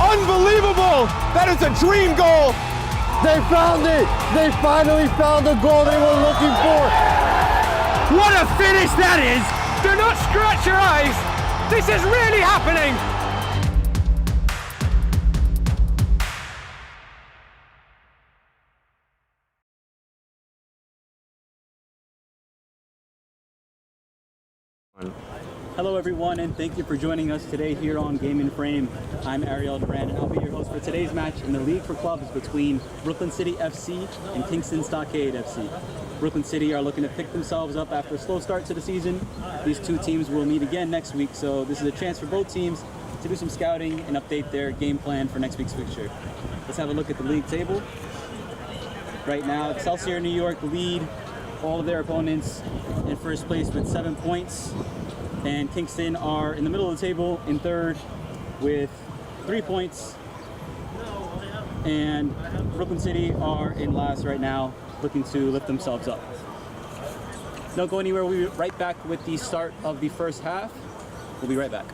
Unbelievable! That is a dream goal! They found it! They finally found the goal they were looking for! What a finish that is! Do not scratch your eyes! This is really happening! Hello everyone, and thank you for joining us today here on Game in Frame. I'm Ariel Duran, and I'll be your host for today's match in the League for Clubs between Brooklyn City FC and Kingston Stockade FC. Brooklyn City are looking to pick themselves up after a slow start to the season. These two teams will meet again next week, so this is a chance for both teams to do some scouting and update their game plan for next week's fixture. Let's have a look at the league table. Right now, Excelsior New York lead all of their opponents in first place with 7 points. And Kingston are in the middle of the table in third with 3 points. And Brooklyn City are in last right now, looking to lift themselves up. Don't go anywhere. We'll be right back with the start of the first half. We'll be right back.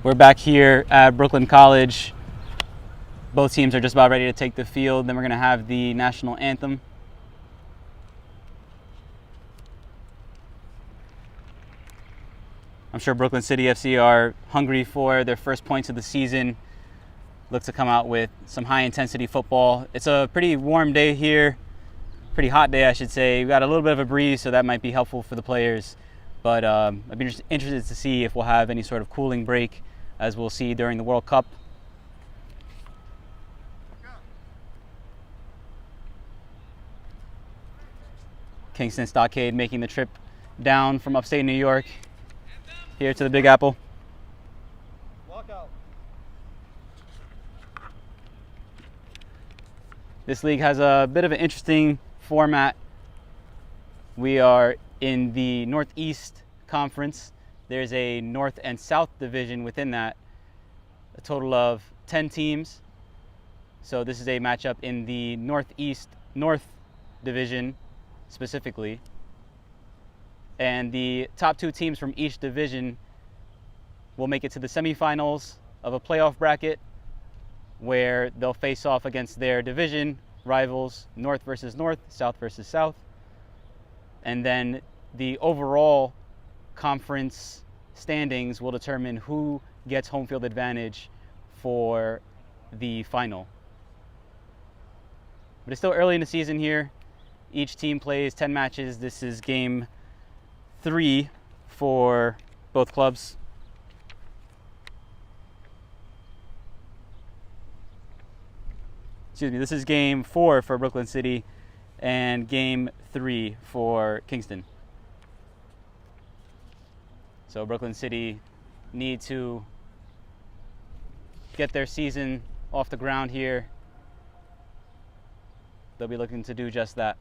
We're back here at Brooklyn College. Both teams are just about ready to take the field. Then we're going to have the national anthem. I'm sure Brooklyn City FC are hungry for their first points of the season. Look to come out with some high-intensity football. It's a pretty warm day here. Pretty hot day, I should say. We got a little bit of a breeze, so that might be helpful for the players. But I'd be interested to see if we'll have any sort of cooling break, as we'll see during the World Cup. Kingston Stockade making the trip down from upstate New York here to the Big Apple. This league has a bit of an interesting format. We are in the Northeast Conference. There's a North and South division within that, a total of 10 teams. So this is a matchup in the Northeast North division specifically. And the top 2 teams from each division will make it to the semifinals of a playoff bracket, where they'll face off against their division rivals, North versus North, South versus South. And then the overall conference standings will determine who gets home field advantage for the final. But it's still early in the season here. Each team plays 10 matches. This is game 3 for both clubs. Excuse me, this is game 4 for Brooklyn City and game 3 for Kingston. So Brooklyn City need to get their season off the ground here. They'll be looking to do just that.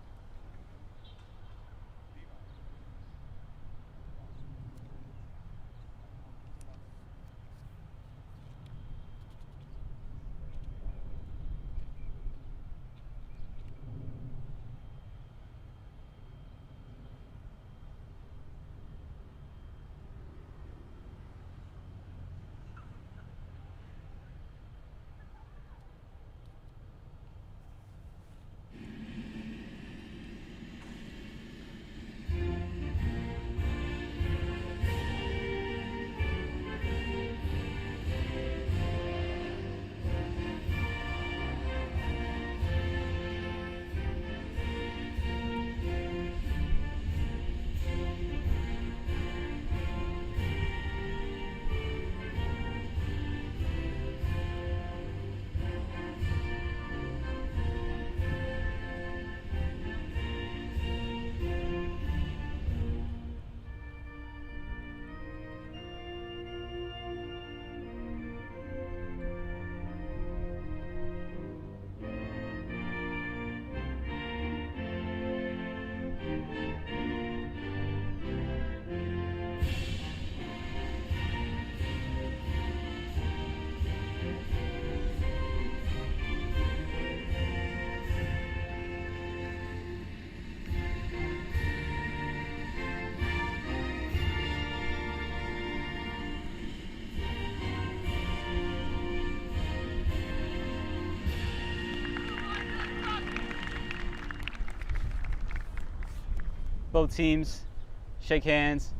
Both teams shake hands,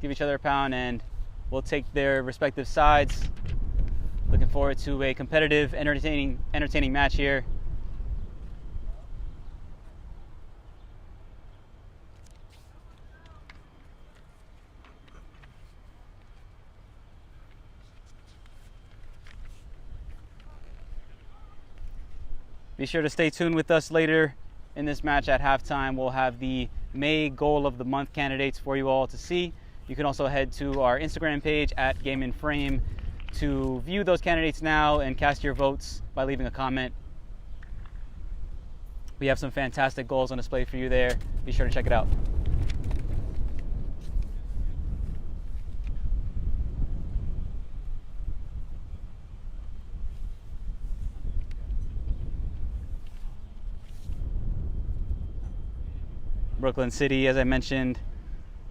give each other a pound, and we'll take their respective sides. Looking forward to a competitive, entertaining match here. Be sure to stay tuned with us later in this match at halftime. We'll have the May Goal of the Month candidates for you all to see. You can also head to our Instagram page at Game in Frame to view those candidates now and cast your votes by leaving a comment. We have some fantastic goals on display for you there. Be sure to check it out. Brooklyn City, as I mentioned,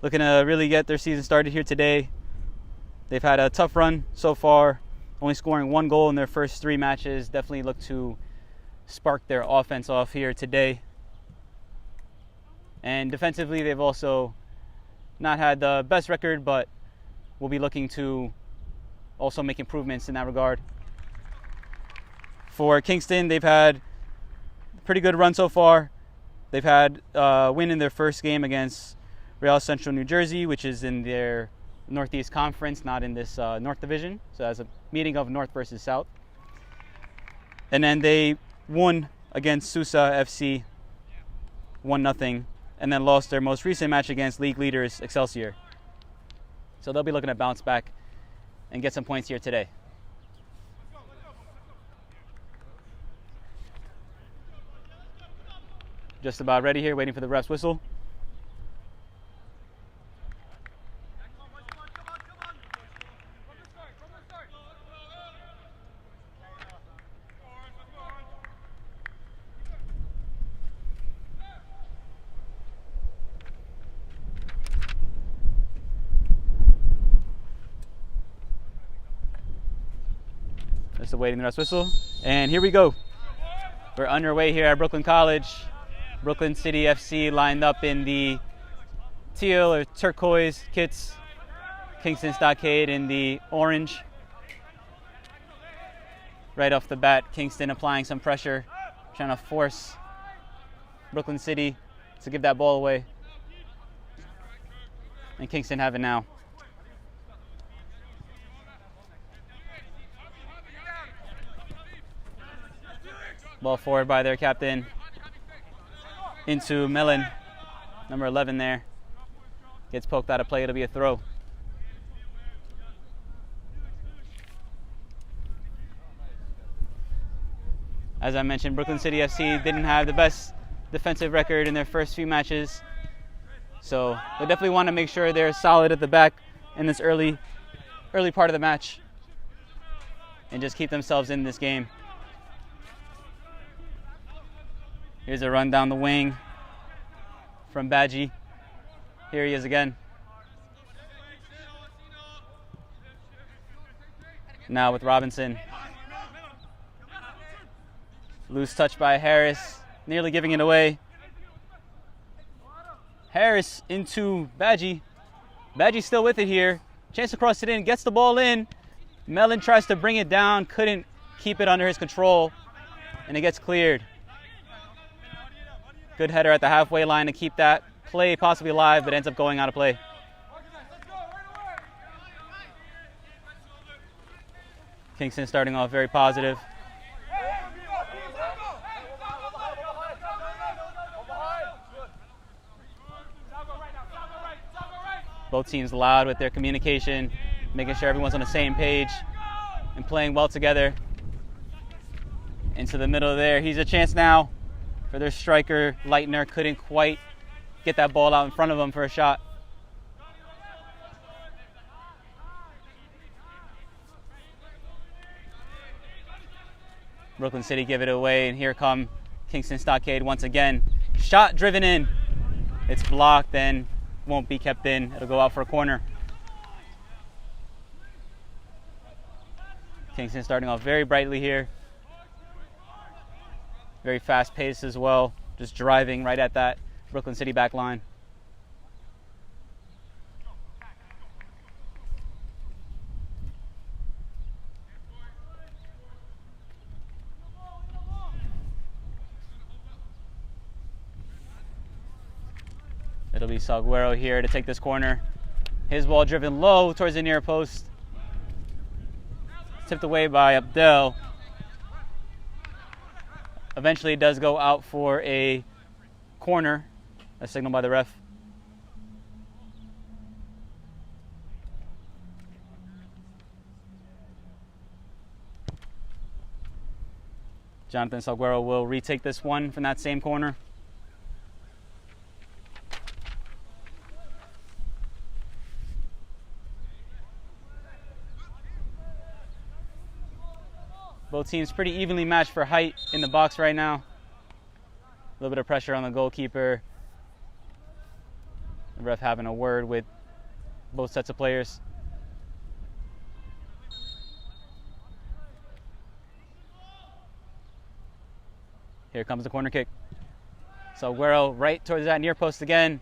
looking to really get their season started here today. They've had a tough run so far, only scoring 1 goal in their first 3 matches. Definitely look to spark their offense off here today. And defensively, they've also not had the best record, but we'll be looking to also make improvements in that regard. For Kingston, they've had a pretty good run so far. They've had a win in their first game against Real Central New Jersey, which is in their Northeast Conference, not in this North Division. So as a meeting of North versus South. And then they won against Sousa FC 1-0. and then lost their most recent match against league leaders Excelsior. So they'll be looking to bounce back and get some points here today. Just about ready here, waiting for the ref's whistle. Just awaiting the ref's whistle. And here we go. We're underway here at Brooklyn College. Brooklyn City FC lined up in the teal or turquoise kits. Kingston Stockade in the orange. Right off the bat, Kingston applying some pressure, trying to force Brooklyn City to give that ball away. And Kingston have it now. Ball forward by their captain into Mellon, number 11 there. Gets poked out of play, it'll be a throw. As I mentioned, Brooklyn City FC didn't have the best defensive record in their first few matches. So they definitely want to make sure they're solid at the back in this early part of the match and just keep themselves in this game. Here's a run down the wing from Badgie. Here he is again. Now with Robinson. Loose touch by Harris, nearly giving it away. Harris into Badgie. Badgie still with it here. Chance to cross it in, gets the ball in. Mellon tries to bring it down, couldn't keep it under his control, and it gets cleared. Good header at the halfway line to keep that play possibly alive, but ends up going out of play. Kingston starting off very positive. Both teams loud with their communication, making sure everyone's on the same page and playing well together. Into the middle there. He's a chance now for their striker. Leitner couldn't quite get that ball out in front of him for a shot. Brooklyn City give it away, and here come Kingston Stockade once again. Shot driven in. It's blocked and won't be kept in. It'll go out for a corner. Kingston starting off very brightly here. Very fast pace as well. Just driving right at that Brooklyn City back line. It'll be Salguero here to take this corner. His ball driven low towards the near post. Tipped away by Abdel. Eventually it does go out for a corner, a signal by the ref. Jonathan Salguero will retake this one from that same corner. Both teams pretty evenly matched for height in the box right now. A little bit of pressure on the goalkeeper. The ref having a word with both sets of players. Here comes the corner kick. Salguero right towards that near post again.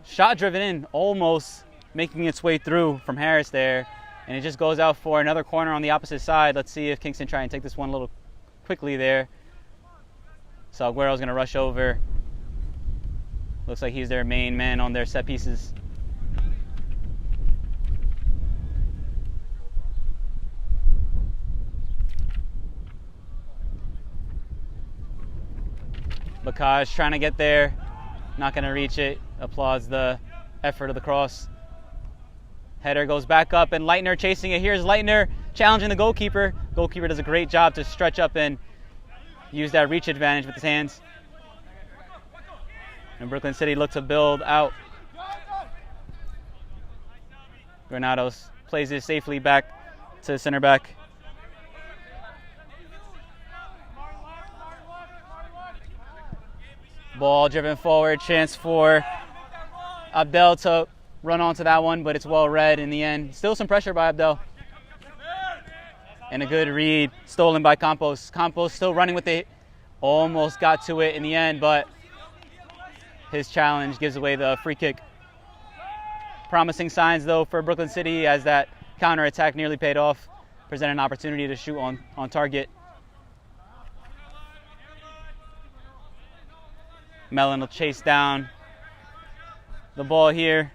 Shot driven in, almost making its way through from Harris there. And it just goes out for another corner on the opposite side. Let's see if Kingston try and take this one a little quickly there. Salguero's going to rush over. Looks like he's their main man on their set pieces. Bakaj trying to get there. Not going to reach it. Applauds the effort of the cross. Header goes back up, and Leitner chasing it. Here's Leitner challenging the goalkeeper. Goalkeeper does a great job to stretch up and use that reach advantage with his hands. And Brooklyn City look to build out. Granados plays it safely back to center back. Ball driven forward, chance for Abdel to run onto that one, but it's well read in the end. Still some pressure by Abdel. And a good read, stolen by Campos. Campos still running with it. Almost got to it in the end, but his challenge gives away the free kick. Promising signs, though, for Brooklyn City as that counterattack nearly paid off. Presented an opportunity to shoot on target. Mellon will chase down the ball here.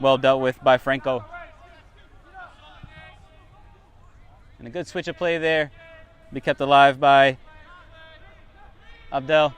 Well dealt with by Franco. And a good switch of play there. Be kept alive by Abdel.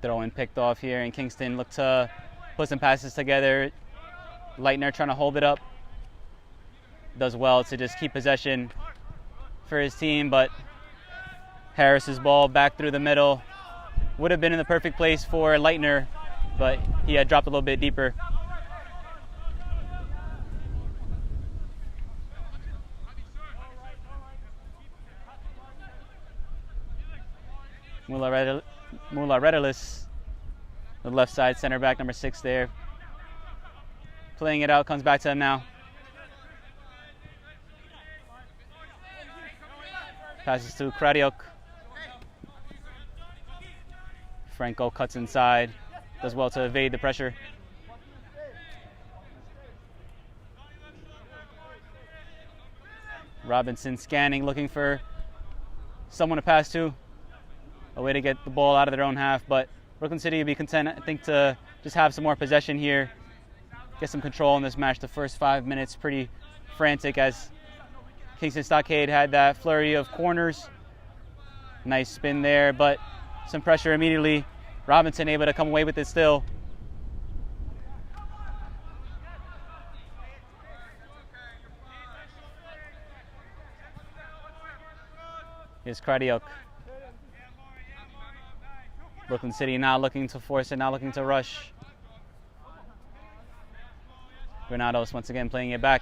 Throw-in picked off here, and Kingston looked to put some passes together. Leitner trying to hold it up. Does well to just keep possession for his team, but Harris's ball back through the middle. Would have been in the perfect place for Leitner, but he had dropped a little bit deeper. Mularedelis, the left side center back, number 6 there. Playing it out, comes back to him now. Passes to Kradiok. Franco cuts inside, does well to evade the pressure. Robinson scanning, looking for someone to pass to. A way to get the ball out of their own half, but Brooklyn City will be content, I think, to just have some more possession here, get some control in this match. The first 5 minutes pretty frantic as Kingston Stockade had that flurry of corners. Nice spin there, but some pressure immediately. Robinson able to come away with it still. Here's Kradiok. Brooklyn City now looking to force it, now looking to rush. Granados once again playing it back.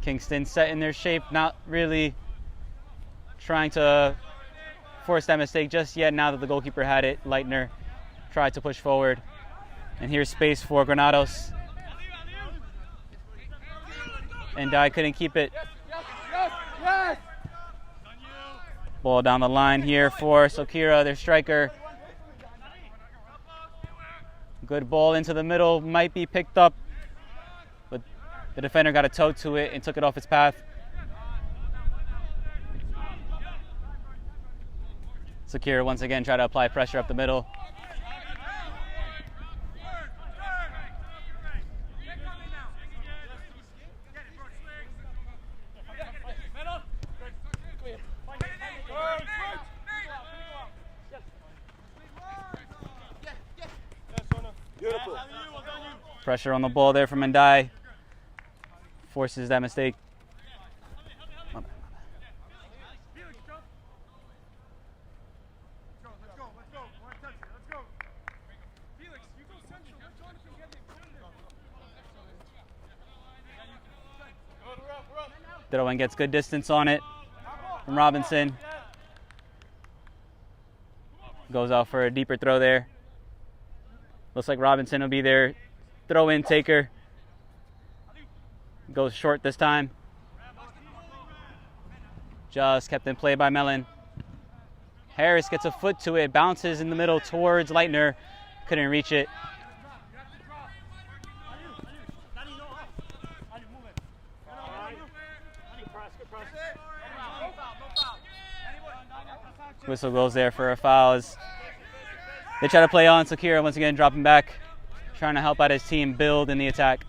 Kingston set in their shape, not really trying to force that mistake just yet now that the goalkeeper had it. Leitner tried to push forward. And here's space for Granados. And Dye couldn't keep it. Ball down the line here for Sokira, their striker. Good ball into the middle, might be picked up, but the defender got a toe to it and took it off its path. Sokira once again tried to apply pressure up the middle. Pressure on the ball there from Ndai. Forces that mistake. Throw-in gets good distance on it from Robinson. Goes out for a deeper throw there. Looks like Robinson will be their throw-in taker. Goes short this time. Just kept in play by Mellon. Harris gets a foot to it, bounces in the middle towards Leitner. Couldn't reach it. Whistle goes there for a foul as they try to play on. Sakira once again dropping back, trying to help out his team build in the attack.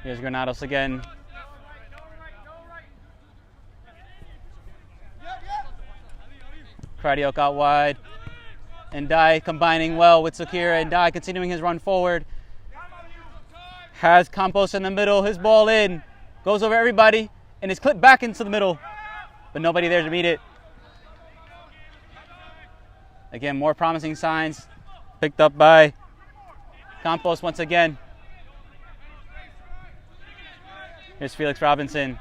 Here's Granados again. Kradiok out wide. And Dai combining well with Sakira, and Dai continuing his run forward. Has Campos in the middle, his ball in. Goes over everybody and is clipped back into the middle. But nobody there to meet it. Again, more promising signs. Picked up by Campos once again. Here's Felix Robinson.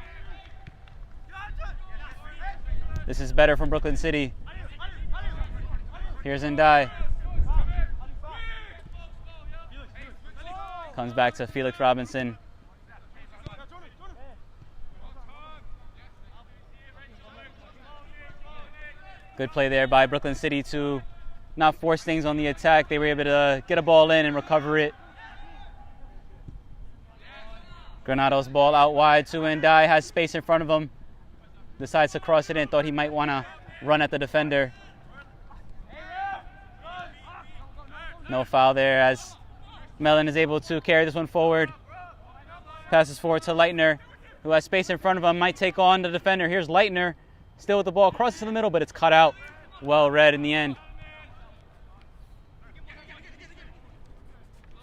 This is better from Brooklyn City. Here's Ndai. Comes back to Felix Robinson. Good play there by Brooklyn City to not force things on the attack. They were able to get a ball in and recover it. Granados ball out wide to Ndai, has space in front of him. Decides to cross it in, thought he might want to run at the defender. No foul there as Mellon is able to carry this one forward. Passes forward to Leitner, who has space in front of him, might take on the defender. Here's Leitner, still with the ball, crosses to the middle, but it's cut out. Well read in the end.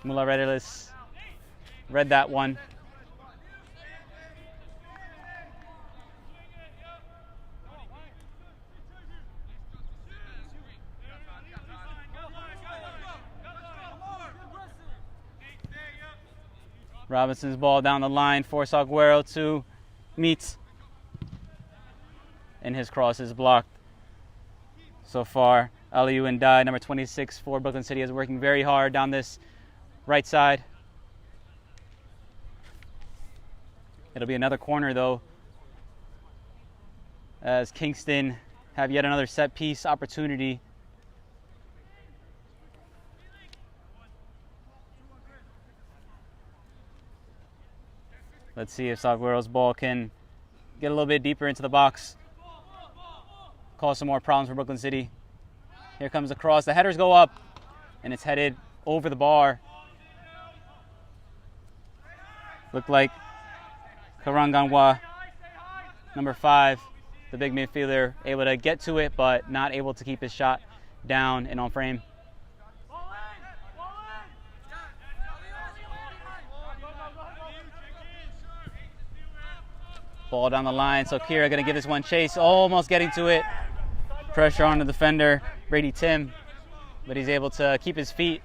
Mula read that one. Robinson's ball down the line, force Aguero to meet. And his cross is blocked. So far, Aliou Ndai, number 26 for Brooklyn City, is working very hard down this right side. It'll be another corner though, as Kingston have yet another set piece opportunity. Let's see if Aguero's ball can get a little bit deeper into the box. Cause some more problems for Brooklyn City. Here comes the cross. The headers go up, and it's headed over the bar. Looked like Karanganwa, number 5, the big midfielder, able to get to it, but not able to keep his shot down and on frame. Ball down the line, so Kira going to give this one chase, almost getting to it. Pressure on the defender, Brady Tim, but he's able to keep his feet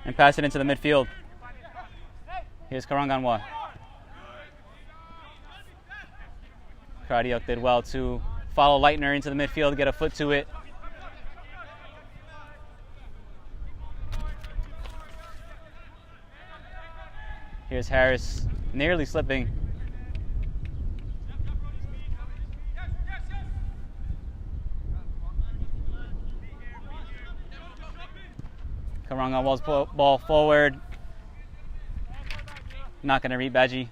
and pass it into the midfield. Here's Karanganwa. Kradiok did well to follow Leitner into the midfield, get a foot to it. Here's Harris, nearly slipping. Karanganwa's ball forward. Not going to read Badji.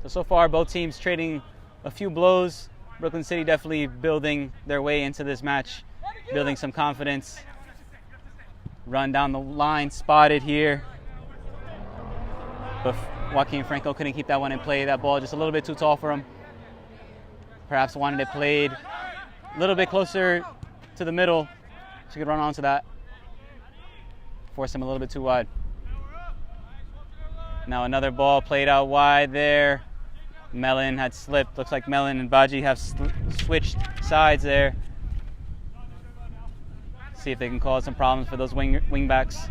So far, both teams trading a few blows. Brooklyn City definitely building their way into this match, building some confidence. Run down the line, spotted here. But Joaquin Franco couldn't keep that one in play. That ball just a little bit too tall for him. Perhaps wanted it played a little bit closer to the middle so he could run onto that. Force him a little bit too wide. Now another ball played out wide there. Mellon had slipped. Looks like Mellon and Badji have switched sides there. See if they can cause some problems for those wing backs.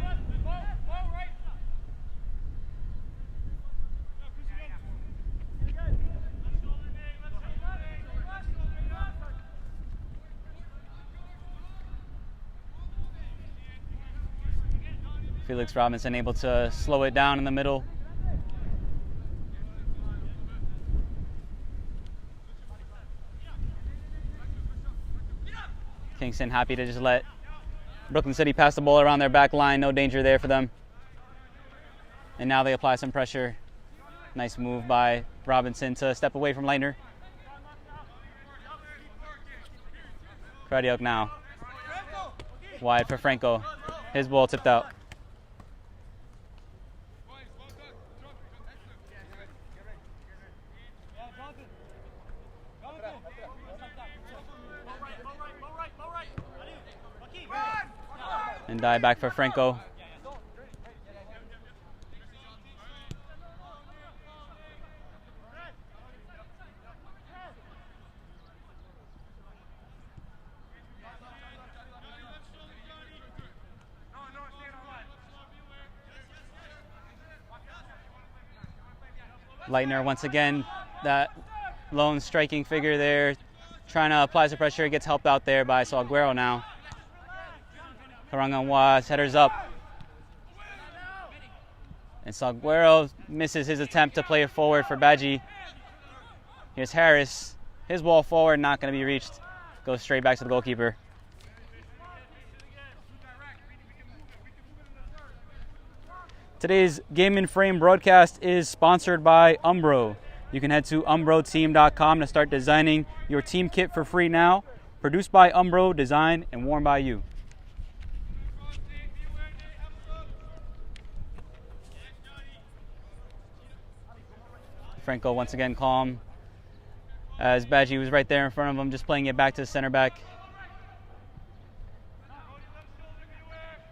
Felix Robinson able to slow it down in the middle. Kingston happy to just let Brooklyn City pass the ball around their back line. No danger there for them. And now they apply some pressure. Nice move by Robinson to step away from Leitner. Kradiuk now. Wide for Franco. His ball tipped out. And die back for Franco. Leitner once again, that lone striking figure there, trying to apply some pressure, gets helped out there by Salguero now. Karanganwa headers up. And Salguero misses his attempt to play it forward for Badji. Here's Harris. His ball forward, not going to be reached. Goes straight back to the goalkeeper. Today's Game in Frame broadcast is sponsored by Umbro. You can head to umbroteam.com to start designing your team kit for free now. Produced by Umbro, designed and worn by you. Franco once again calm, as Badji was right there in front of him, just playing it back to the center back.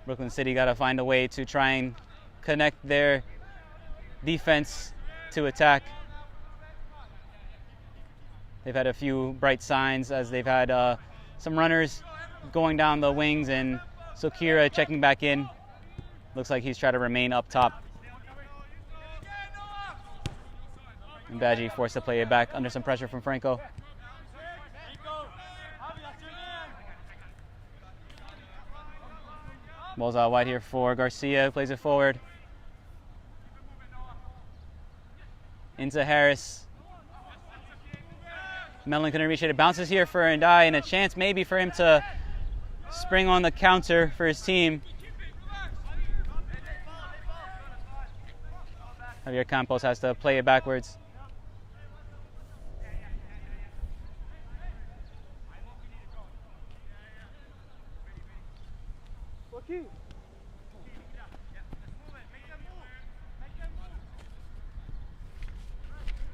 Brooklyn City got to find a way to try and connect their defense to attack. They've had a few bright signs as they've had some runners going down the wings and Sokira checking back in. Looks like he's trying to remain up top. And Badji forced to play it back under some pressure from Franco. Ball's out wide here for Garcia, plays it forward. Into Harris. Mellon couldn't reach it. It bounces here for Ndai, and a chance maybe for him to spring on the counter for his team. Javier Campos has to play it backwards.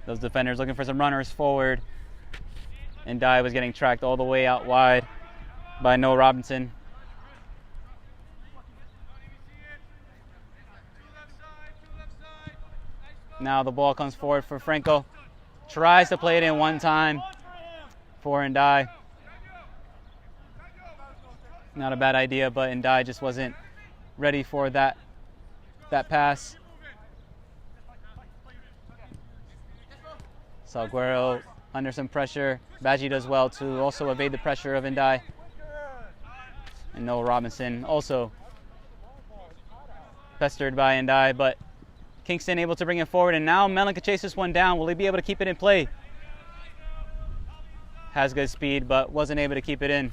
Those defenders looking for some runners forward. And Ndai was getting tracked all the way out wide by Noah Robinson. Now the ball comes forward for Franco. Tries to play it in one time for Ndai. Not a bad idea, but Ndai just wasn't ready for that pass. Salguero under some pressure. Badji does well to also evade the pressure of Ndai. And Noah Robinson also pestered by Ndai, but Kingston able to bring it forward, and now Mellon can chase this one down. Will he be able to keep it in play? Has good speed, but wasn't able to keep it in.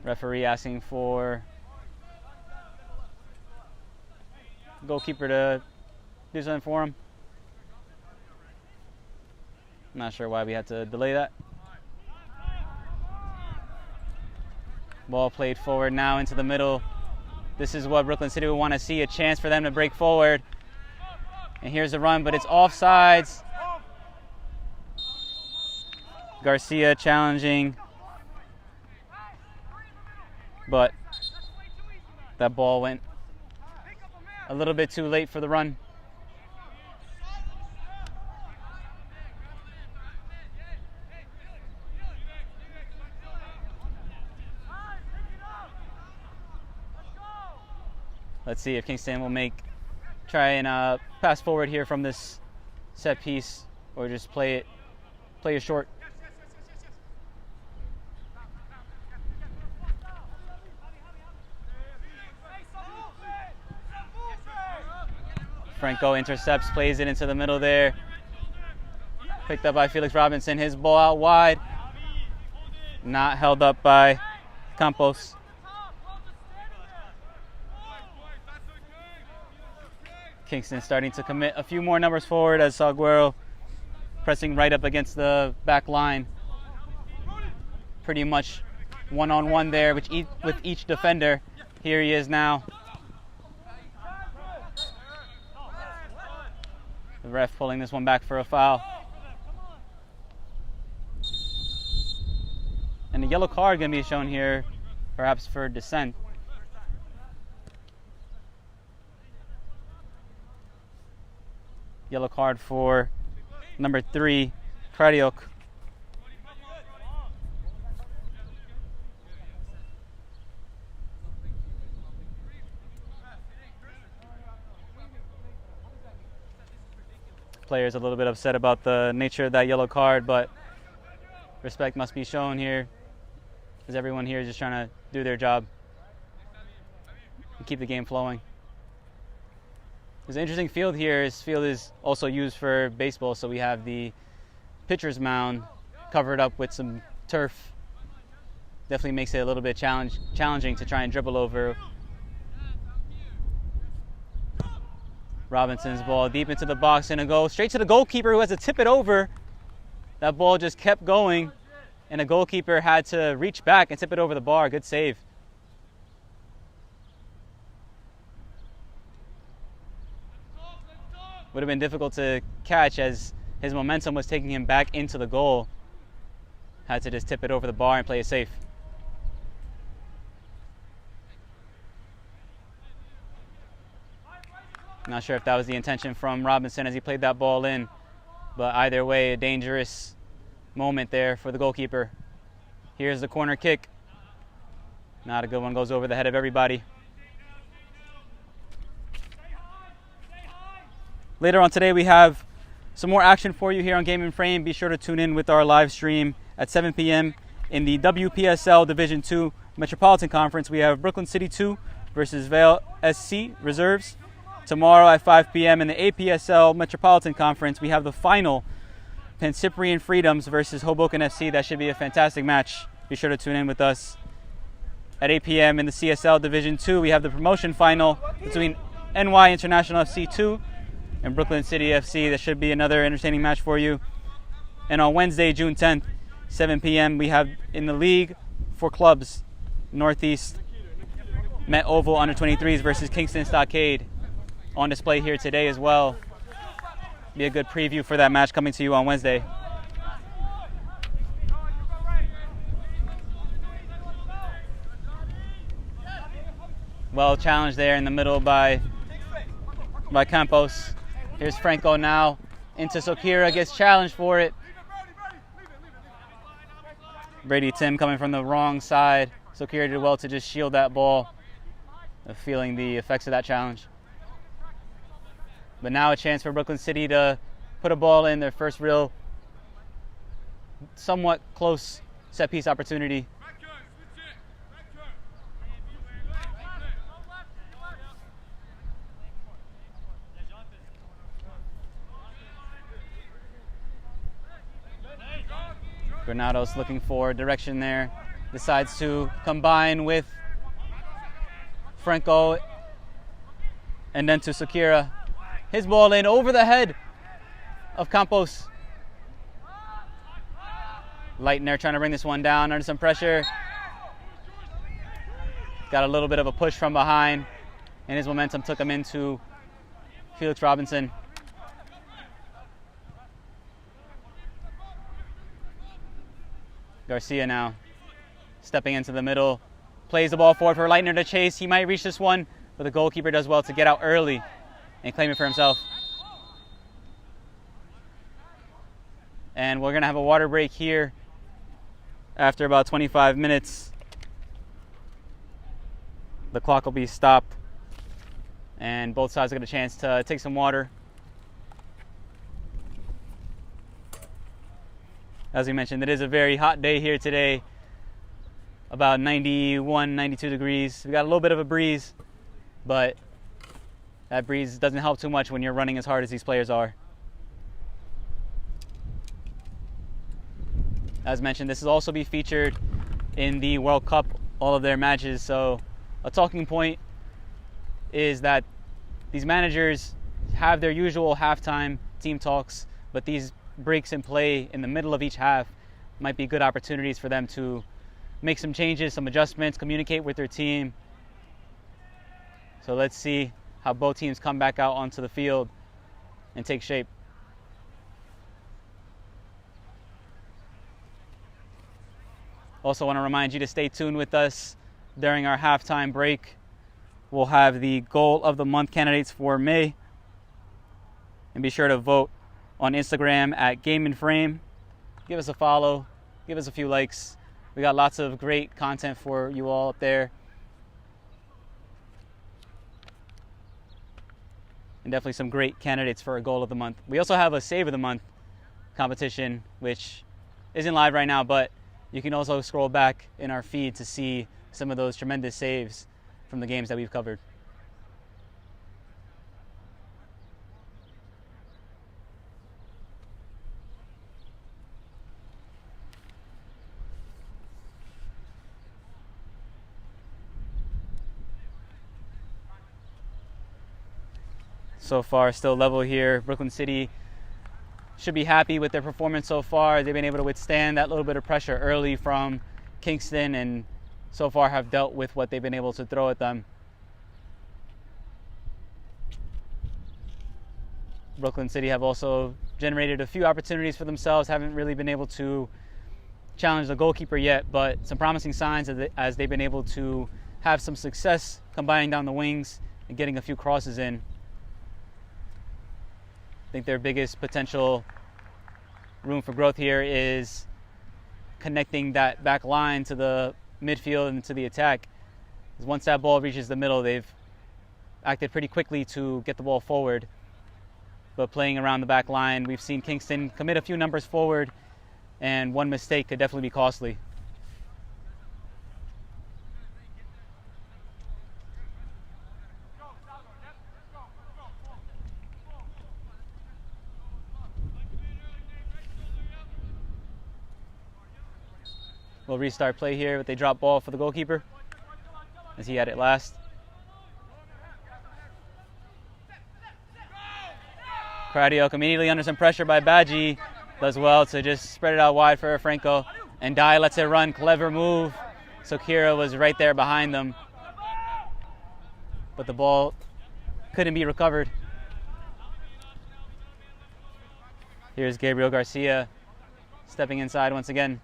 Referee asking for goalkeeper to do something for him. I'm not sure why we had to delay that. Ball played forward now into the middle. This is what Brooklyn City would want to see, a chance for them to break forward. And here's the run, but it's offsides. Garcia challenging. But that ball went a little bit too late for the run. Let's see if Kingston will try and pass forward here from this set piece, or just play it short. Franco intercepts, plays it into the middle there. Picked up by Felix Robinson. His ball out wide. Not held up by Campos. Kingston starting to commit a few more numbers forward as Salguero pressing right up against the back line. Pretty much one-on-one there with each defender. Here he is now. The ref pulling this one back for a foul. And a yellow card going to be shown here, perhaps for dissent. Yellow card for number 3, Kradiok. Players a little bit upset about the nature of that yellow card, but respect must be shown here, as everyone here is just trying to do their job and keep the game flowing. There's an interesting field here. This field is also used for baseball, so we have the pitcher's mound covered up with some turf. Definitely makes it a little bit challenging to try and dribble over. Robinson's ball deep into the box, and a go straight to the goalkeeper, who has to tip it over. That ball just kept going, and the goalkeeper had to reach back and tip it over the bar. Good save. Would have been difficult to catch as his momentum was taking him back into the goal. Had to just tip it over the bar and play it safe. Not sure if that was the intention from Robinson as he played that ball in, but either way, a dangerous moment there for the goalkeeper. Here's the corner kick. Not a good one, goes over the head of everybody. Later on today, we have some more action for you here on Game and Frame. Be sure to tune in with our live stream at 7 p.m. in the WPSL Division II Metropolitan Conference. We have Brooklyn City 2 versus Vale SC Reserves. Tomorrow at 5 p.m. in the APSL Metropolitan Conference, we have the final, Penn Freedoms versus Hoboken FC. That should be a fantastic match. Be sure to tune in with us. At 8 p.m. in the CSL Division II, we have the promotion final between NY International FC 2 and Brooklyn City FC. That should be another entertaining match for you. And on Wednesday, June 10th, 7 p.m., we have in the league for clubs, Northeast Met Oval Under-23s versus Kingston Stockade. On display here today as well. Be a good preview for that match coming to you on Wednesday. Well challenged there in the middle by Campos. Here's Franco now into Sokira, gets challenged for it. Brady Tim coming from the wrong side. Sokira did well to just shield that ball, feeling the effects of that challenge. But now a chance for Brooklyn City to put a ball in, their first real, somewhat close set-piece opportunity. Granados looking for direction there. Decides to combine with Franco and then to Sokira. His ball in over the head of Campos. Leitner trying to bring this one down under some pressure. Got a little bit of a push from behind, and his momentum took him into Felix Robinson. Garcia now stepping into the middle. Plays the ball forward for Leitner to chase. He might reach this one, but the goalkeeper does well to get out early and claim it for himself. And we're going to have a water break here after about 25 minutes. The clock will be stopped and both sides get a chance to take some water. As we mentioned, it is a very hot day here today, about 91, 92 degrees. We got a little bit of a breeze, but that breeze doesn't help too much when you're running as hard as these players are. As mentioned, this will also be featured in the World Cup, all of their matches. So a talking point is that these managers have their usual halftime team talks, but these breaks in play in the middle of each half might be good opportunities for them to make some changes, some adjustments, communicate with their team. So let's see how both teams come back out onto the field and take shape. Also want to remind you to stay tuned with us during our halftime break. We'll have the Goal of the Month candidates for May. And be sure to vote on Instagram at Game and Frame. Give us a follow. Give us a few likes. We got lots of great content for you all up there. And definitely some great candidates for a Goal of the Month. We also have a Save of the Month competition, which isn't live right now, but you can also scroll back in our feed to see some of those tremendous saves from the games that we've covered. So far, still level here. Brooklyn City should be happy with their performance so far. They've been able to withstand that little bit of pressure early from Kingston and so far have dealt with what they've been able to throw at them. Brooklyn City have also generated a few opportunities for themselves, haven't really been able to challenge the goalkeeper yet, but some promising signs as they've been able to have some success combining down the wings and getting a few crosses in. I think their biggest potential room for growth here is connecting that back line to the midfield and to the attack. Because once that ball reaches the middle, they've acted pretty quickly to get the ball forward. But playing around the back line, we've seen Kingston commit a few numbers forward, and one mistake could definitely be costly. We'll restart play here with a drop ball for the goalkeeper as he had it last. Kradiok immediately under some pressure by Badji. Does well to just spread it out wide for Franco. And Dai lets it run. Clever move. So Kira was right there behind them. But the ball couldn't be recovered. Here's Gabriel Garcia stepping inside once again.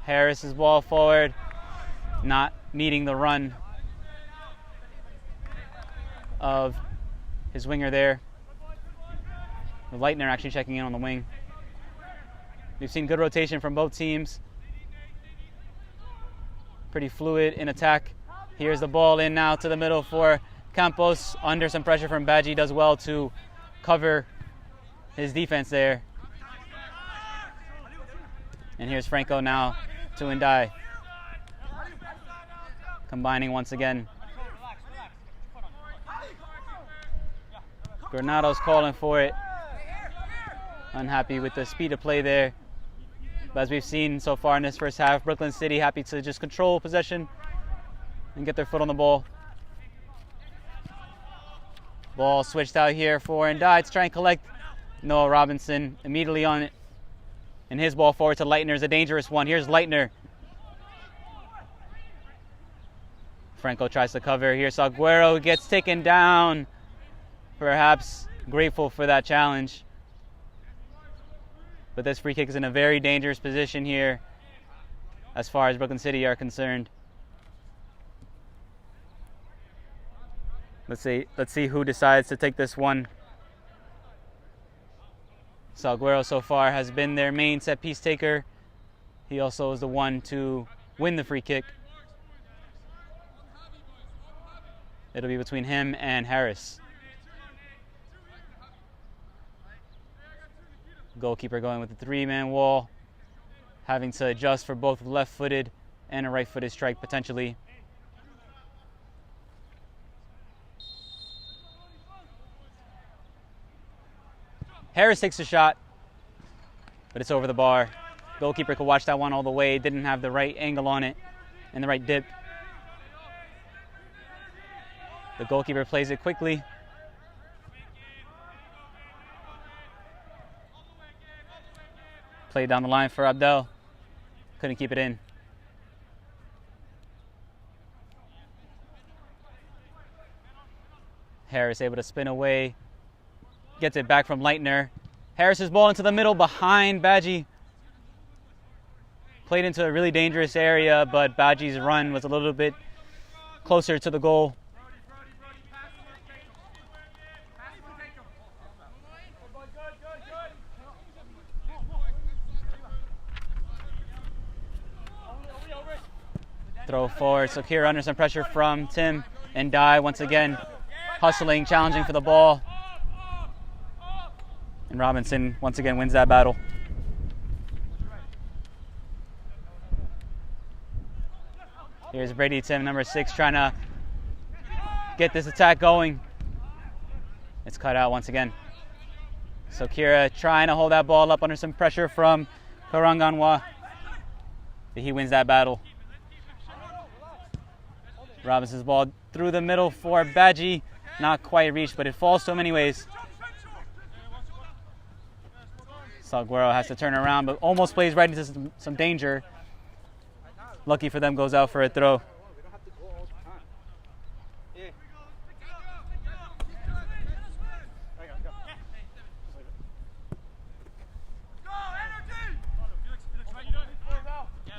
Harris's ball forward, not meeting the run of his winger there. Leitner actually checking in on the wing. We've seen good rotation from both teams. Pretty fluid in attack. Here's the ball in now to the middle for Campos. Under some pressure from Badji, does well to cover his defense there. And here's Franco now to Ndai. Combining once again. Granado's calling for it. Unhappy with the speed of play there. But as we've seen so far in this first half, Brooklyn City happy to just control possession and get their foot on the ball. Ball switched out here for Ndai to try and collect. Noah Robinson immediately on it. And his ball forward to Leitner is a dangerous one. Here's Leitner. Franco tries to cover. Here's Aguero, who gets taken down. Perhaps grateful for that challenge. But this free kick is in a very dangerous position here as far as Brooklyn City are concerned. Let's see who decides to take this one. So Aguero so far has been their main set piece taker. He also is the one to win the free kick. It'll be between him and Harris. Goalkeeper going with the 3-man wall, having to adjust for both left-footed and a right-footed strike potentially. Harris takes a shot, but it's over the bar. Goalkeeper could watch that one all the way, didn't have the right angle on it and the right dip. The goalkeeper plays it quickly. Played down the line for Abdel. Couldn't keep it in. Harris able to spin away. Gets it back from Leitner. Harris's ball into the middle behind Badji. Played into a really dangerous area, but Badji's run was a little bit closer to the goal. Throw forward. So here under some pressure from Tim and Dye once again hustling, challenging for the ball. And Robinson once again wins that battle. Here's Brady Tim, number 6, trying to get this attack going. It's cut out once again. So Kira trying to hold that ball up under some pressure from Karanganwa. But he wins that battle. Robinson's ball through the middle for Badji. Not quite reached, but it falls to him anyways. Salguero has to turn around, but almost plays right into some danger. Lucky for them, goes out for a throw.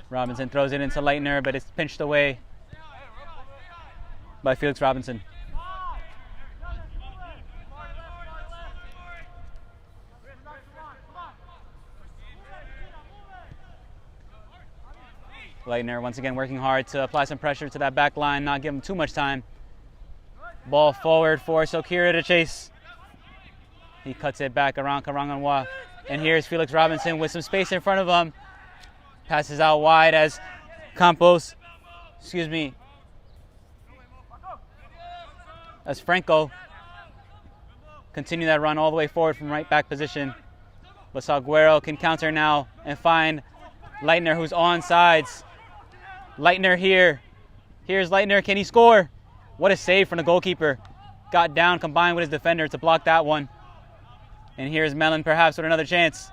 Robinson throws it into Leitner, but it's pinched away by Felix Robinson. Leitner once again working hard to apply some pressure to that back line, not give him too much time. Ball forward for Sokira to chase. He cuts it back around Karanganwa. And here's Felix Robinson with some space in front of him. Passes out wide as as Franco continue that run all the way forward from right back position. But Salguero can counter now and find Leitner, who's on sides. Leitner here. Here's Leitner. Can he score? What a save from the goalkeeper. Got down, combined with his defender to block that one. And here's Mellon perhaps with another chance.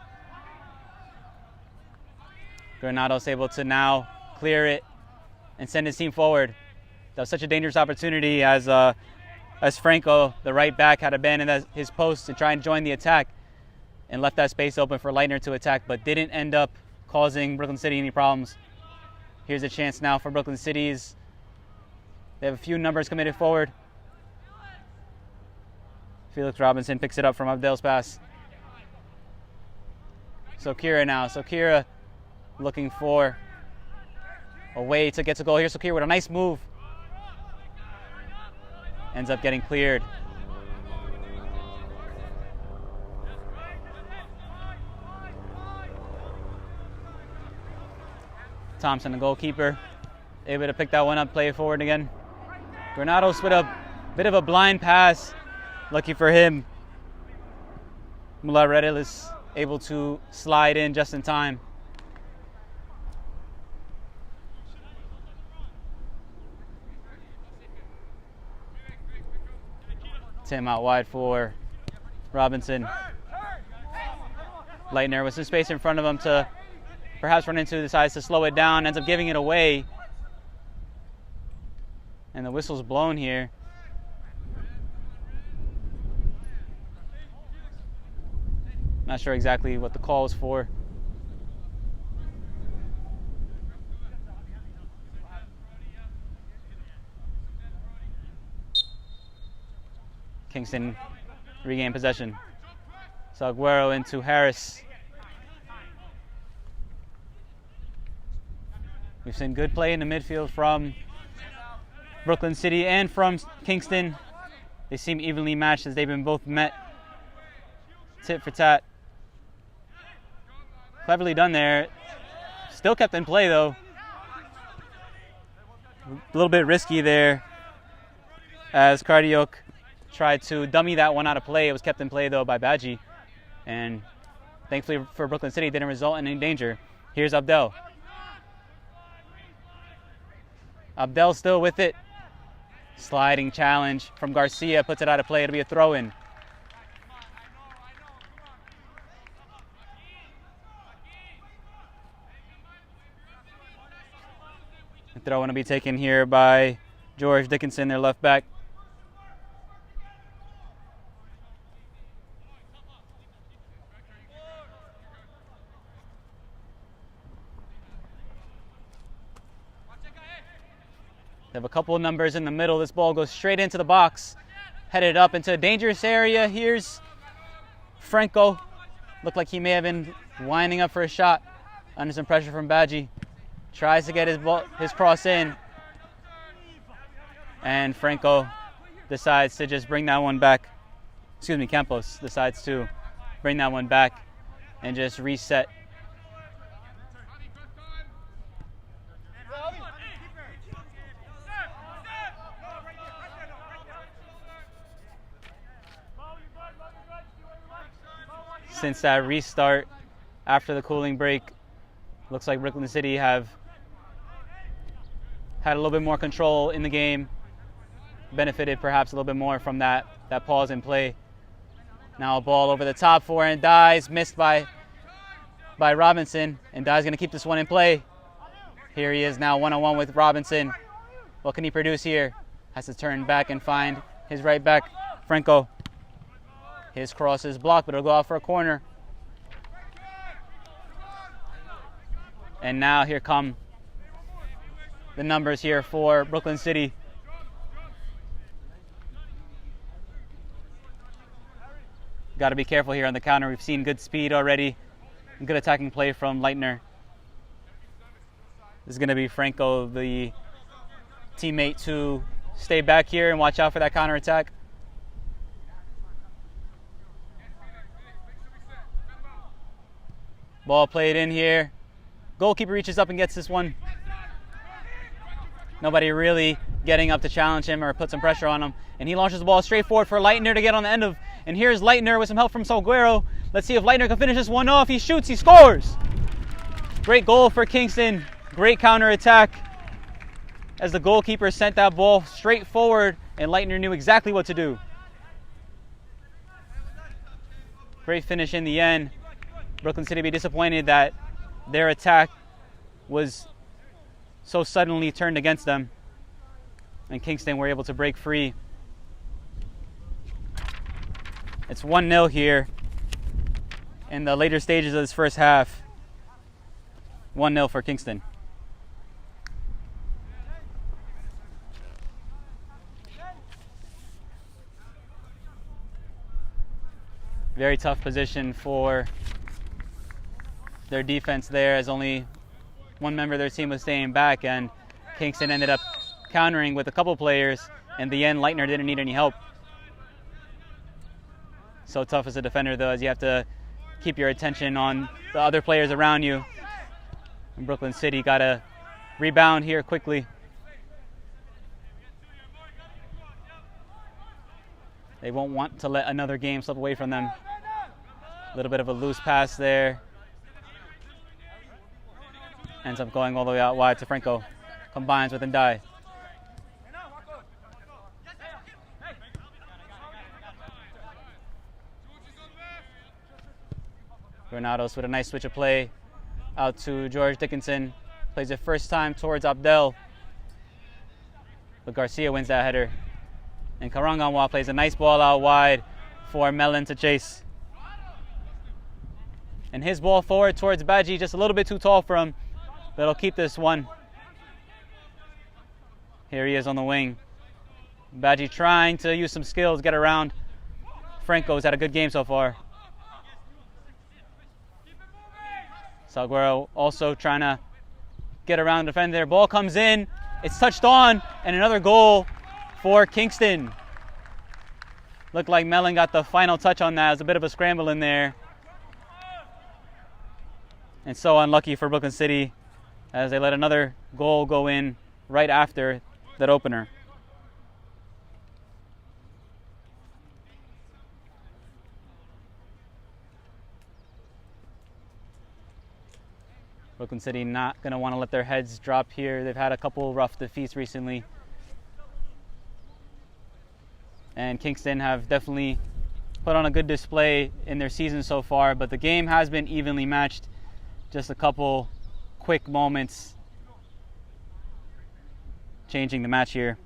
Granado's able to now clear it and send his team forward. That was such a dangerous opportunity as Franco, the right back, had abandoned his post to try and join the attack and left that space open for Leitner to attack, but didn't end up causing Brooklyn City any problems. Here's a chance now for Brooklyn City's. They have a few numbers committed forward. Felix Robinson picks it up from Abdel's pass. Sokira now. Sokira looking for a way to get to goal here. Sokira with a nice move. Ends up getting cleared. Thompson, the goalkeeper, able to pick that one up, play it forward again. Granados with a bit of a blind pass. Lucky for him, Mularedel is able to slide in just in time. Tim out wide for Robinson. Leitner with some space in front of him to perhaps run into, decides to slow it down, ends up giving it away. And the whistle's blown here. Not sure exactly what the call was for. Kingston regain possession. Salguero into Harris. We've seen good play in the midfield from Brooklyn City and from Kingston. They seem evenly matched as they've been both met tit for tat. Cleverly done there. Still kept in play though. A little bit risky there as Cardiok tried to dummy that one out of play. It was kept in play though by Badji. And thankfully for Brooklyn City, it didn't result in any danger. Here's Abdel. Abdel still with it. Sliding challenge from Garcia, puts it out of play. It'll be a throw-in. The throw-in will be taken here by George Dickinson, their left back. They have a couple of numbers in the middle. This ball goes straight into the box, headed up into a dangerous area. Here's Franco. Looked like he may have been winding up for a shot under some pressure from Badji. Tries to get his cross in. And Franco decides to just bring that one back. Excuse me, Campos decides to bring that one back and just reset. Since that restart after the cooling break, looks like Brooklyn City have had a little bit more control in the game, benefited perhaps a little bit more from that pause in play. Now a ball over the top for Ndiaye, missed by Robinson. Ndiaye's going to keep this one in play. Here he is now one-on-one with Robinson. What can he produce here? Has to turn back and find his right back, Franco. His cross is blocked, but it'll go out for a corner. And now here come the numbers here for Brooklyn City. Got to be careful here on the counter. We've seen good speed already. Good attacking play from Leitner. This is going to be Franco, the teammate, to stay back here and watch out for that counter attack. Ball played in here. Goalkeeper reaches up and gets this one. Nobody really getting up to challenge him or put some pressure on him. And he launches the ball straight forward for Leitner to get on the end of. And here's Leitner with some help from Salguero. Let's see if Leitner can finish this one off. He shoots, he scores. Great goal for Kingston. Great counter attack as the goalkeeper sent that ball straight forward and Leitner knew exactly what to do. Great finish in the end. Brooklyn City be disappointed that their attack was so suddenly turned against them, and Kingston were able to break free. It's 1-0 here in the later stages of this first half. 1-0 for Kingston. Very tough position for their defense there, as only one member of their team was staying back, and Kingston ended up countering with a couple players. In the end, Leitner didn't need any help. So tough as a defender, though, as you have to keep your attention on the other players around you. And Brooklyn City got to rebound here quickly. They won't want to let another game slip away from them. A little bit of a loose pass there. Ends up going all the way out wide to Franco. Combines with Ndiaye. Granados with a nice switch of play out to George Dickinson. Plays it first time towards Abdel. But Garcia wins that header. And Karanganwa plays a nice ball out wide for Mellon to chase. And his ball forward towards Badji, just a little bit too tall for him. But he'll keep this one. Here he is on the wing. Badji trying to use some skills, get around. Franco's had a good game so far. Salguero also trying to get around the defender. Ball comes in, it's touched on, and another goal for Kingston. Looked like Mellon got the final touch on that. It was a bit of a scramble in there. And so unlucky for Brooklyn City as they let another goal go in right after that opener. Brooklyn City not going to want to let their heads drop here. They've had a couple rough defeats recently. And Kingston have definitely put on a good display in their season so far, but the game has been evenly matched. Just a couple quick moments changing the match here.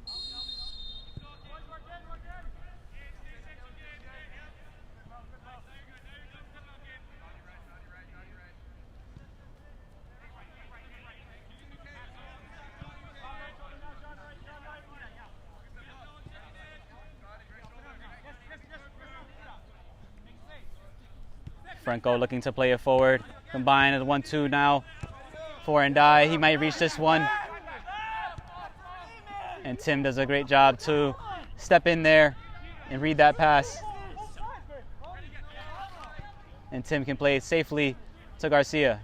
Franco looking to play it forward. Combine as 1-2 now for Ndai. He might reach this one. And Tim does a great job to step in there and read that pass. And Tim can play it safely to Garcia.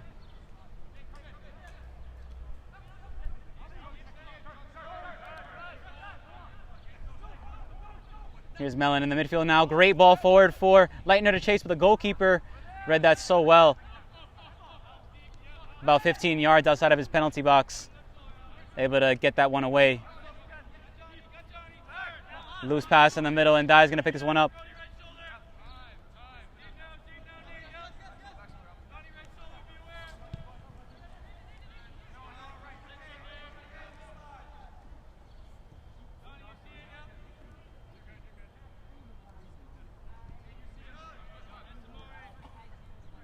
Here's Mellon in the midfield now. Great ball forward for Leitner to chase, but the goalkeeper read that so well. About 15 yards outside of his penalty box. Able to get that one away. Loose pass in the middle, and Ndai's going to pick this one up.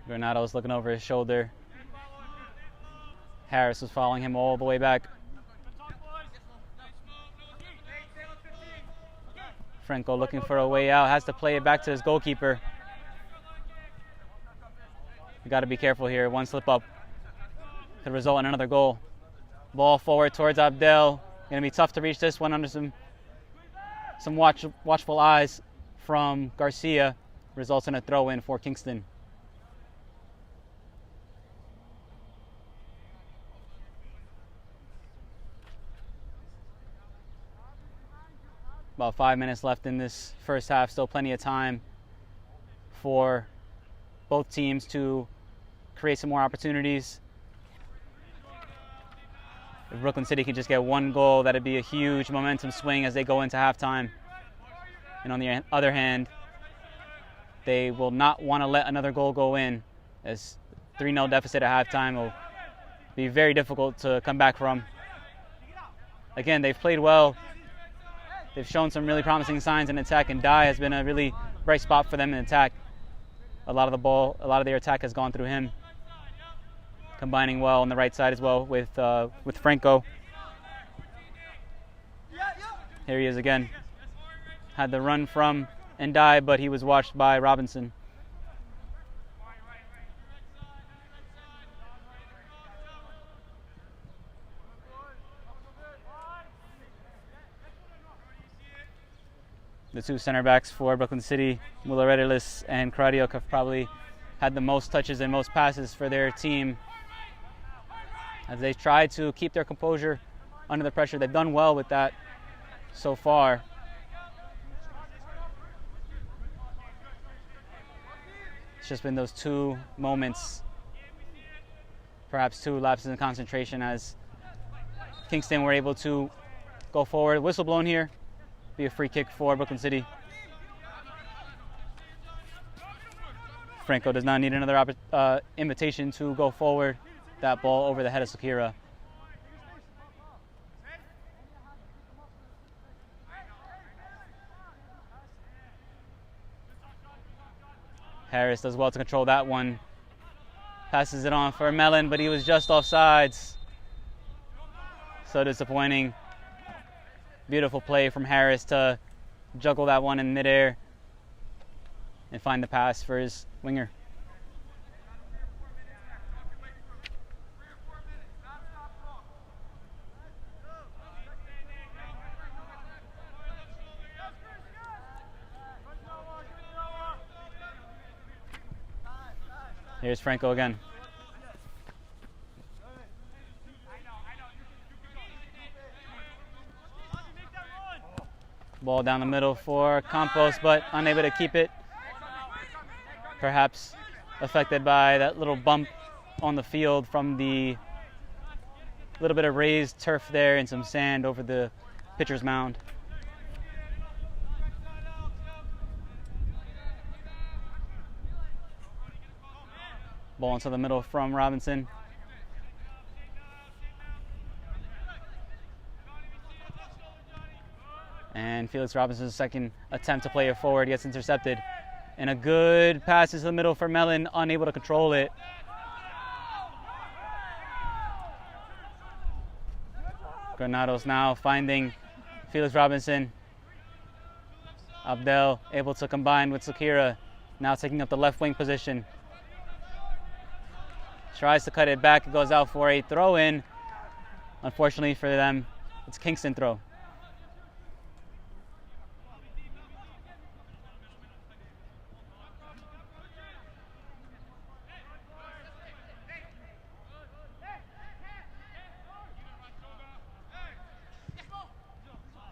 Granado's looking over his shoulder. Harris was following him all the way back. Franco looking for a way out, has to play it back to his goalkeeper. You got to be careful here. One slip up could result in another goal. Ball forward towards Abdel. Going to be tough to reach this one under some watchful eyes from Garcia. Results in a throw-in for Kingston. About 5 minutes left in this first half. Still plenty of time for both teams to create some more opportunities. If Brooklyn City could just get one goal, that'd be a huge momentum swing as they go into halftime. And on the other hand, they will not want to let another goal go in, as 3-0 deficit at halftime will be very difficult to come back from. Again, they've played well. They've shown some really promising signs in attack, and Dye has been a really bright spot for them in attack. A lot of their attack has gone through him, combining well on the right side as well with Franco. Here he is again. Had the run from Ndai, but he was watched by Robinson. The two center backs for Brooklyn City, Muller-Redilis and Kradiok, have probably had the most touches and most passes for their team as they try to keep their composure under the pressure. They've done well with that so far. It's just been those two moments, perhaps two lapses in concentration, as Kingston were able to go forward. Whistle blown here. Be a free kick for Brooklyn City. Franco does not need another invitation to go forward. That ball over the head of Sakira. Harris does well to control that one. Passes it on for Mellon, but he was just offsides. So disappointing. Beautiful play from Harris to juggle that one in midair and find the pass for his winger. Here's Franco again. Ball down the middle for Campos, but unable to keep it. Perhaps affected by that little bump on the field from the little bit of raised turf there and some sand over the pitcher's mound. Ball into the middle from Robinson. And Felix Robinson's second attempt to play it forward gets intercepted. And a good pass into the middle for Mellon, unable to control it. Granados now finding Felix Robinson. Abdel able to combine with Sakira, now taking up the left wing position. Tries to cut it back, it goes out for a throw-in. Unfortunately for them, it's Kingston throw.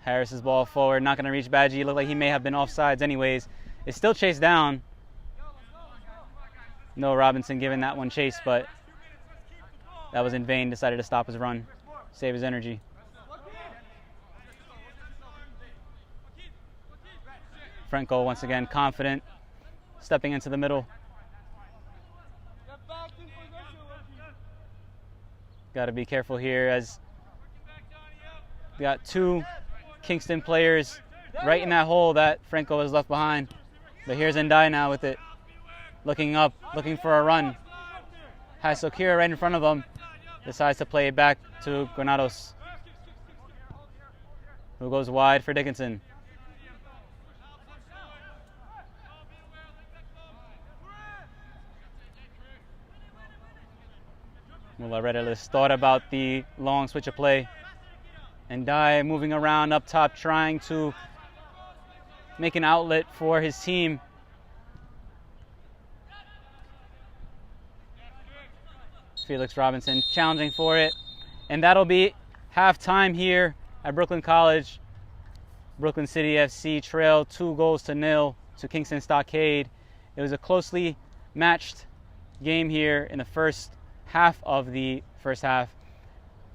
Harris's ball forward, not going to reach Badgie. Looked like he may have been offsides anyways. It's still chased down. No Robinson giving that one chase, but that was in vain. Decided to stop his run, save his energy. Franco once again confident, stepping into the middle. Got to be careful here as we got two Kingston players right in that hole that Franco has left behind. But here's Ndai now with it. Looking up, looking for a run. Has Sokira right in front of him. Decides to play it back to Granados, who goes wide for Dickinson. Mularedelis thought about the long switch of play. Ndai moving around up top, trying to make an outlet for his team. Felix Robinson challenging for it. And that'll be halftime here at Brooklyn College. Brooklyn City FC trailed 2-0 to Kingston Stockade. It was a closely matched game here in the first half of the first half.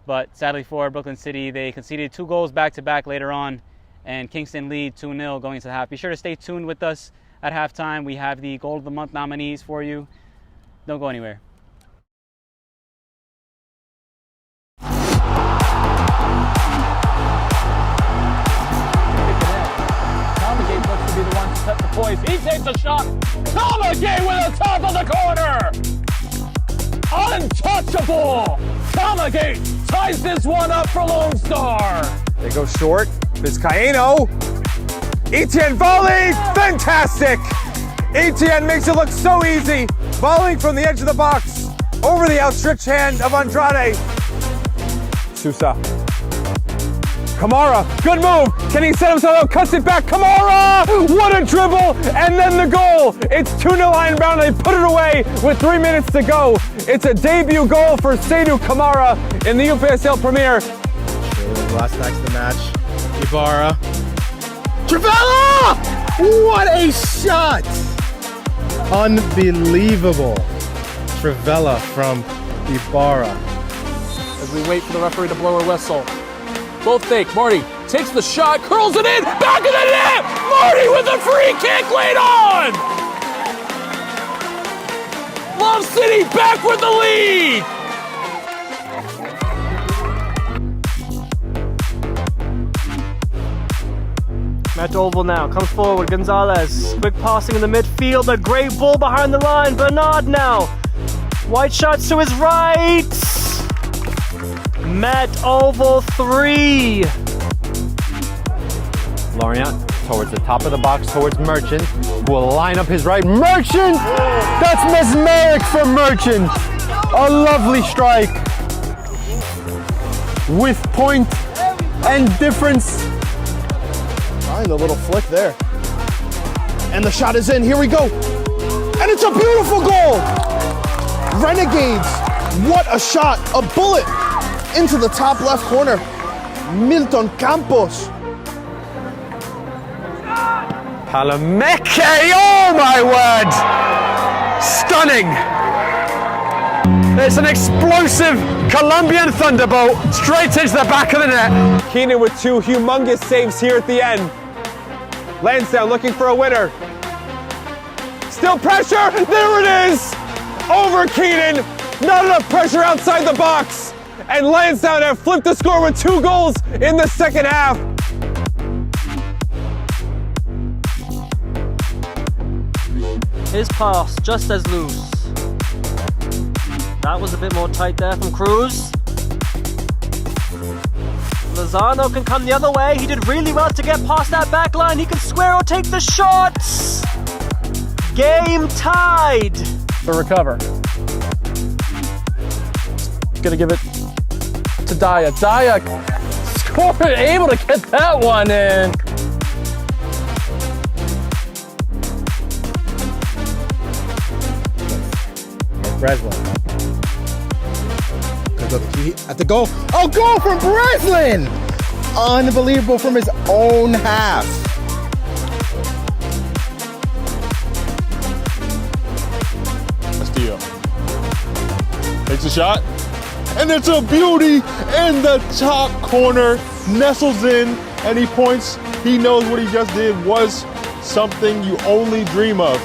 But sadly for Brooklyn City, they conceded 2 goals back-to-back later on, and Kingston lead 2-0 going into the half. Be sure to stay tuned with us at halftime. We have the Goal of the Month nominees for you. Don't go anywhere. Stockade looks to be the one to set the poise. He takes a shot. Stockade with the top of the corner. Untouchable. Stockade ties this one up for Lone Star. They go short. Vizcaíno. Etienne volley. Fantastic. Etienne makes it look so easy. Volleying from the edge of the box over the outstretched hand of Andrade. Sousa. Kamara, good move. Can he set himself up? Cuts it back. Kamara! What a dribble! And then the goal. It's 2-0 Ironbound. They put it away with 3 minutes to go. It's a debut goal for Seydou Kamara in the UPSL Premier. Last next to match, Ibarra. Trivella! What a shot! Unbelievable. Trivella from Ibarra. As we wait for the referee to blow a whistle. Both fake. Marty takes the shot, curls it in, back of the net! Marty with a free kick late on! Love City back with the lead! Matt Oval now comes forward. Gonzalez, quick passing in the midfield. A great ball behind the line. Bernard now. White shots to his right. Matt Oval 3. Lorient towards the top of the box, towards Merchant, who will line up his right. Merchant! That's mesmeric from Merchant. A lovely strike. With point and difference. Find a little flick there. And the shot is in. Here we go. And it's a beautiful goal Renegades, what a shot, a bullet into the top left corner. Milton Campos. Palameke, oh my word! Stunning! It's an explosive Colombian thunderbolt straight into the back of the net. Keenan with two humongous saves here at the end. Lansdowne looking for a winner. Still pressure, there it is! Over Keenan, not enough pressure outside the box. And Lansdowne have flipped the score with 2 goals in the second half. His pass just as loose. That was a bit more tight there from Cruz. Lozano can come the other way. He did really well to get past that back line. He can square or take the shots. Game tied. The recover. Gonna give it to Daya. Daya scored, able to get that one in. Breslin. At the goal. Oh, goal from Breslin! Unbelievable from his own half. Castillo takes a shot, and it's a beauty in the top corner, nestles in, and he points. He knows what he just did was something you only dream of.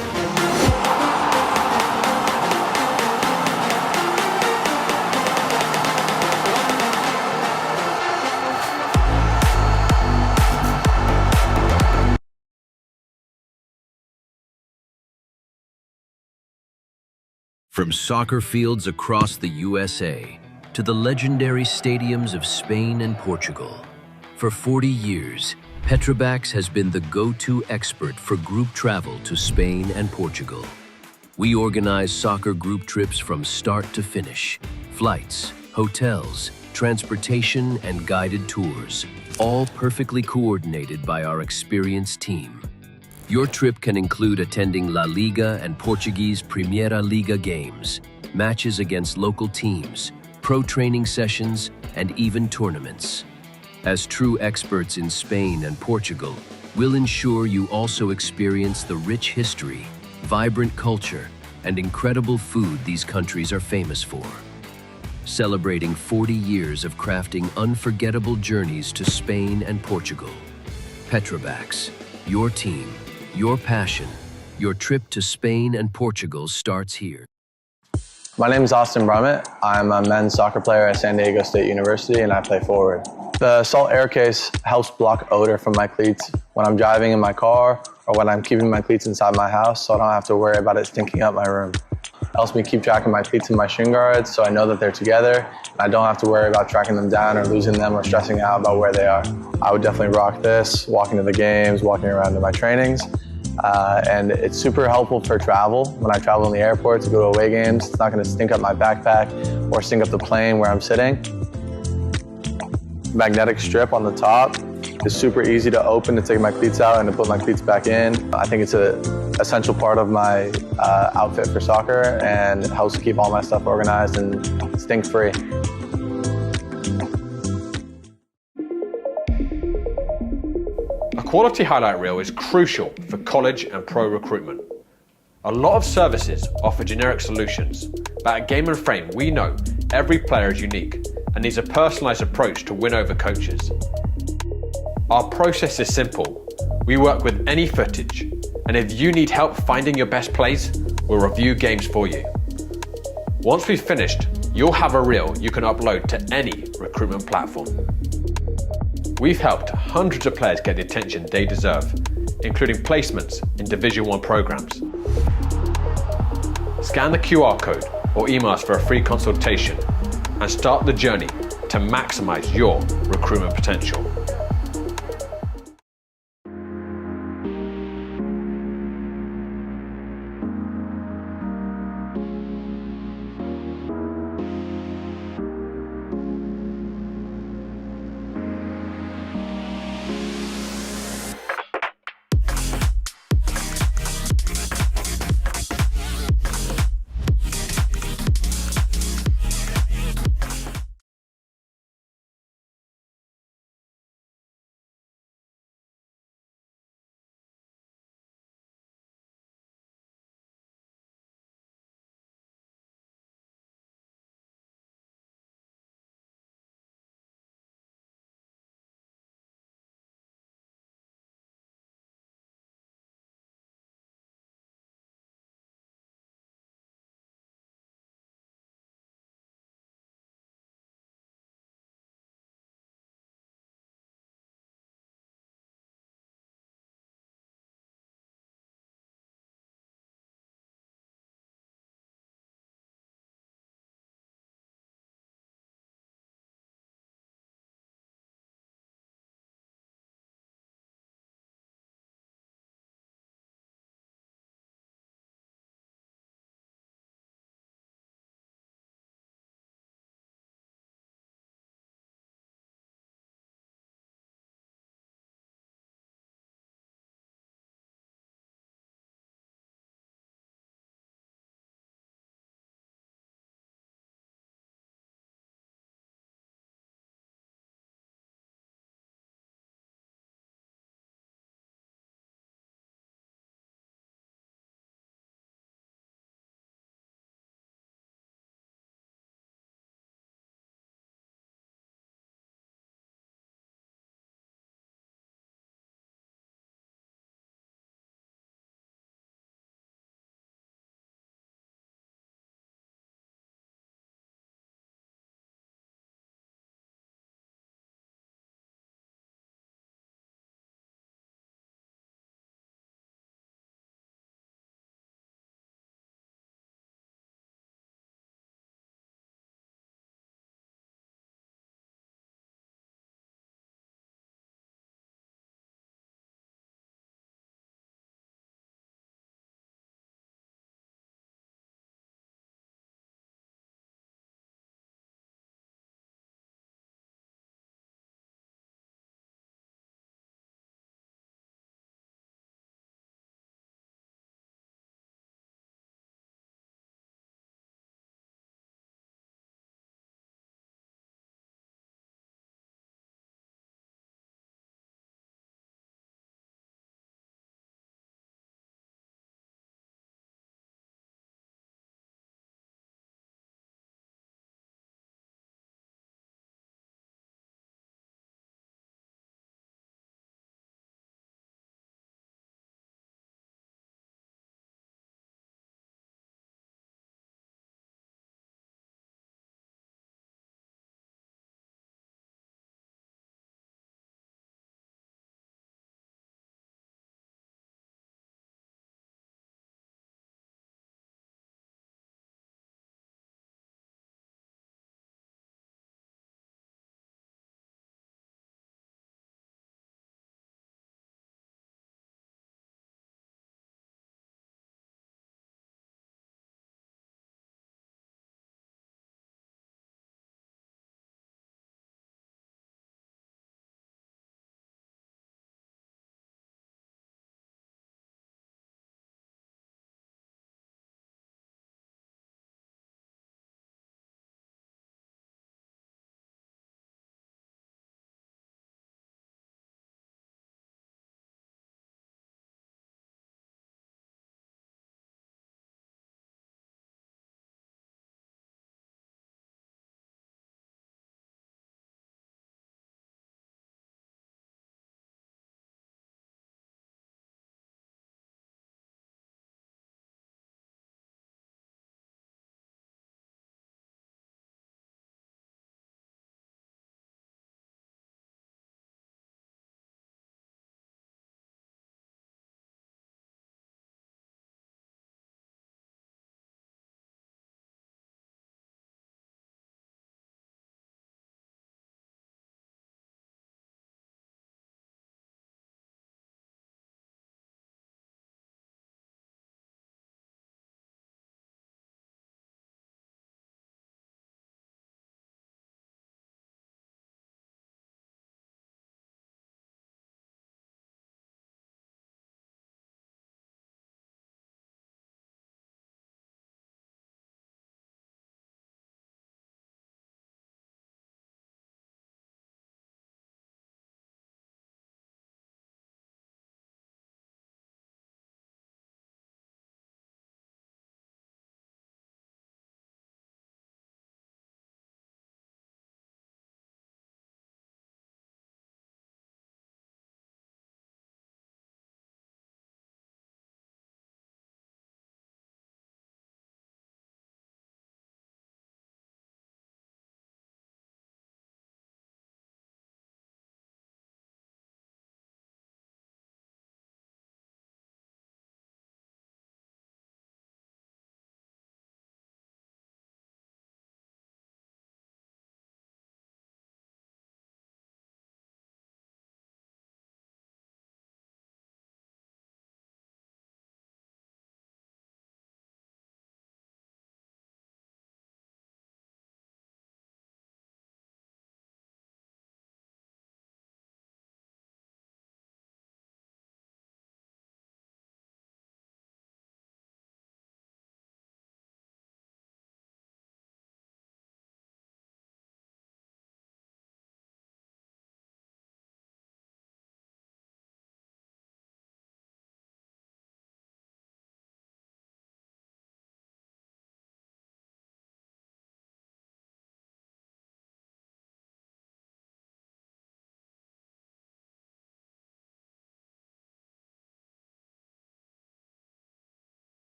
From soccer fields across the USA to the legendary stadiums of Spain and Portugal, for 40 years, Petrobax has been the go-to expert for group travel to Spain and Portugal. We organize soccer group trips from start to finish, flights, hotels, transportation, and guided tours, all perfectly coordinated by our experienced team. Your trip can include attending La Liga and Portuguese Primeira Liga games, matches against local teams, pro training sessions, and even tournaments. As true experts in Spain and Portugal, we'll ensure you also experience the rich history, vibrant culture, and incredible food these countries are famous for. Celebrating 40 years of crafting unforgettable journeys to Spain and Portugal. Petrobax, your team, your passion, your trip to Spain and Portugal starts here. My name is Austin Brummett. I'm a men's soccer player at San Diego State University and I play forward. The Salt Air Case helps block odor from my cleats when I'm driving in my car or when I'm keeping my cleats inside my house so I don't have to worry about it stinking up my room. It helps me keep track of my cleats and my shin guards so I know that they're together and I don't have to worry about tracking them down or losing them or stressing out about where they are. I would definitely rock this, walking to the games, walking around to my trainings. And it's super helpful for travel. When I travel in the airport to go to away games, it's not going to stink up my backpack or stink up the plane where I'm sitting. Magnetic strip on the top is super easy to open to take my cleats out and to put my cleats back in. I think it's an essential part of my outfit for soccer and it helps keep all my stuff organized and stink-free. A quality highlight reel is crucial for college and pro recruitment. A lot of services offer generic solutions, but at Game & Frame we know every player is unique and needs a personalised approach to win over coaches. Our process is simple. We work with any footage, and if you need help finding your best plays, we'll review games for you. Once we've finished, you'll have a reel you can upload to any recruitment platform. We've helped hundreds of players get the attention they deserve, including placements in Division 1 programs. Scan the QR code or email us for a free consultation and start the journey to maximize your recruitment potential.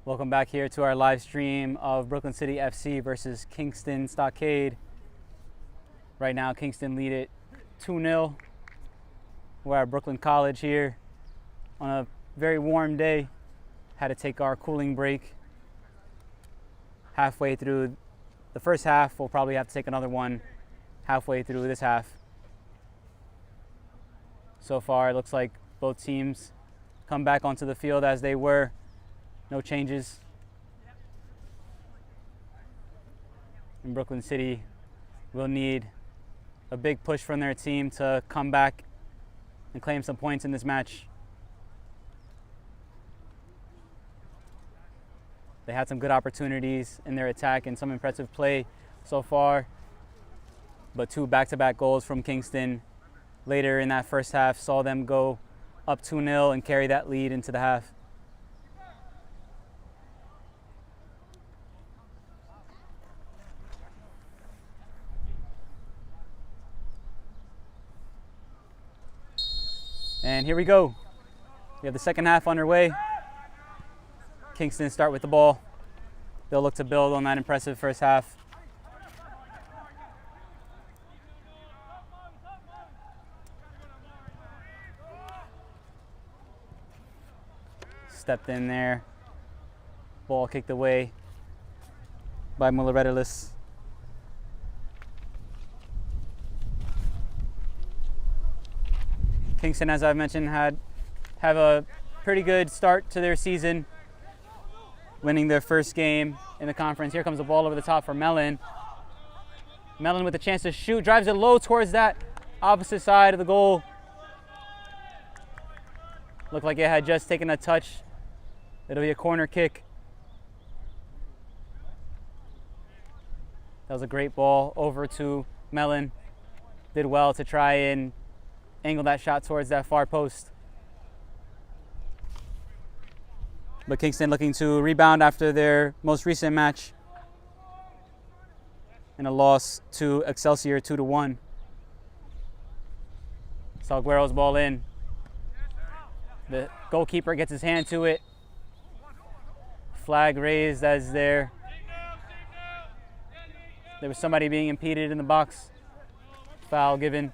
Welcome back here to our live stream of Brooklyn City FC versus Kingston Stockade. Right now, Kingston lead it 2-0. We're at Brooklyn College here on a very warm day. Had to take our cooling break halfway through the first half. We'll probably have to take another one halfway through this half. So far, it looks like both teams come back onto the field as they were. No changes. And Brooklyn City will need a big push from their team to come back and claim some points in this match. They had some good opportunities in their attack and some impressive play so far, but 2 back-to-back goals from Kingston later in that first half saw them go up 2-0 and carry that lead into the half. And here we go. We have the second half underway. Kingston start with the ball. They'll look to build on that impressive first half. Stepped in there. Ball kicked away by Mullaredelis. Kingston, as I've mentioned, have a pretty good start to their season, winning their first game in the conference. Here comes the ball over the top for Mellon. Mellon with a chance to shoot, drives it low towards that opposite side of the goal. Looked like it had just taken a touch. It'll be a corner kick. That was a great ball over to Mellon. Did well to try and angle that shot towards that far post. But Kingston looking to rebound after their most recent match in a loss to Excelsior 2-1. Salguero's ball in. The goalkeeper gets his hand to it. Flag raised as there was somebody being impeded in the box. Foul given.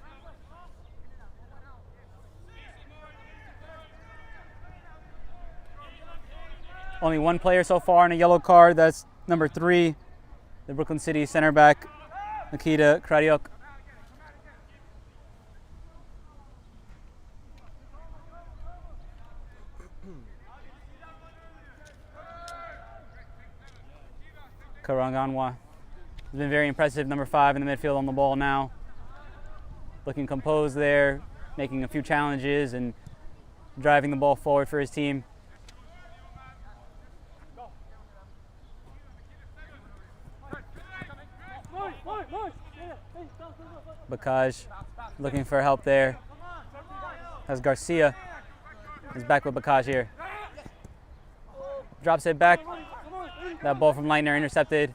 Only one player so far in a yellow card. That's number 3, the Brooklyn City center back, Nikita Kradiuk. Karanganwa has been very impressive, number 5 in the midfield on the ball now. Looking composed there, making a few challenges and driving the ball forward for his team. Bakaj looking for help there. As Garcia is back with Bakaj here. Drops it back. That ball from Leitner intercepted.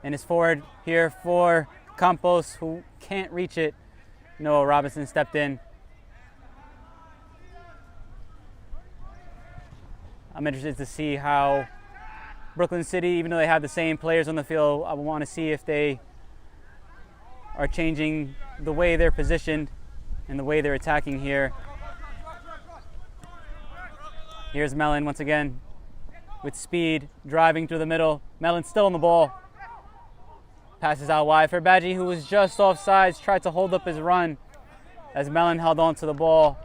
And it's forward here for Campos, who can't reach it. Noah Robinson stepped in. I'm interested to see how Brooklyn City, even though they have the same players on the field, I want to see if they are changing the way they're positioned and the way they're attacking here. Here's Mellon once again with speed, driving through the middle. Mellon still on the ball. Passes out wide for Badji, who was just offsides, tried to hold up his run as Mellon held on to the ball.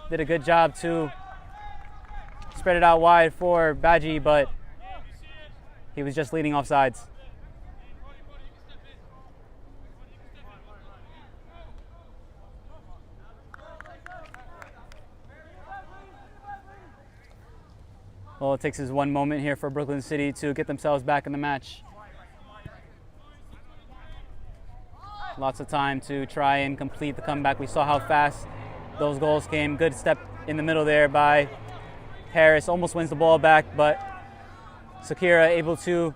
Did a good job to spread it out wide for Badji, but he was just leading offsides. All it takes is one moment here for Brooklyn City to get themselves back in the match. Lots of time to try and complete the comeback. We saw how fast those goals came. Good step in the middle there by Harris. Almost wins the ball back, but Sakira able to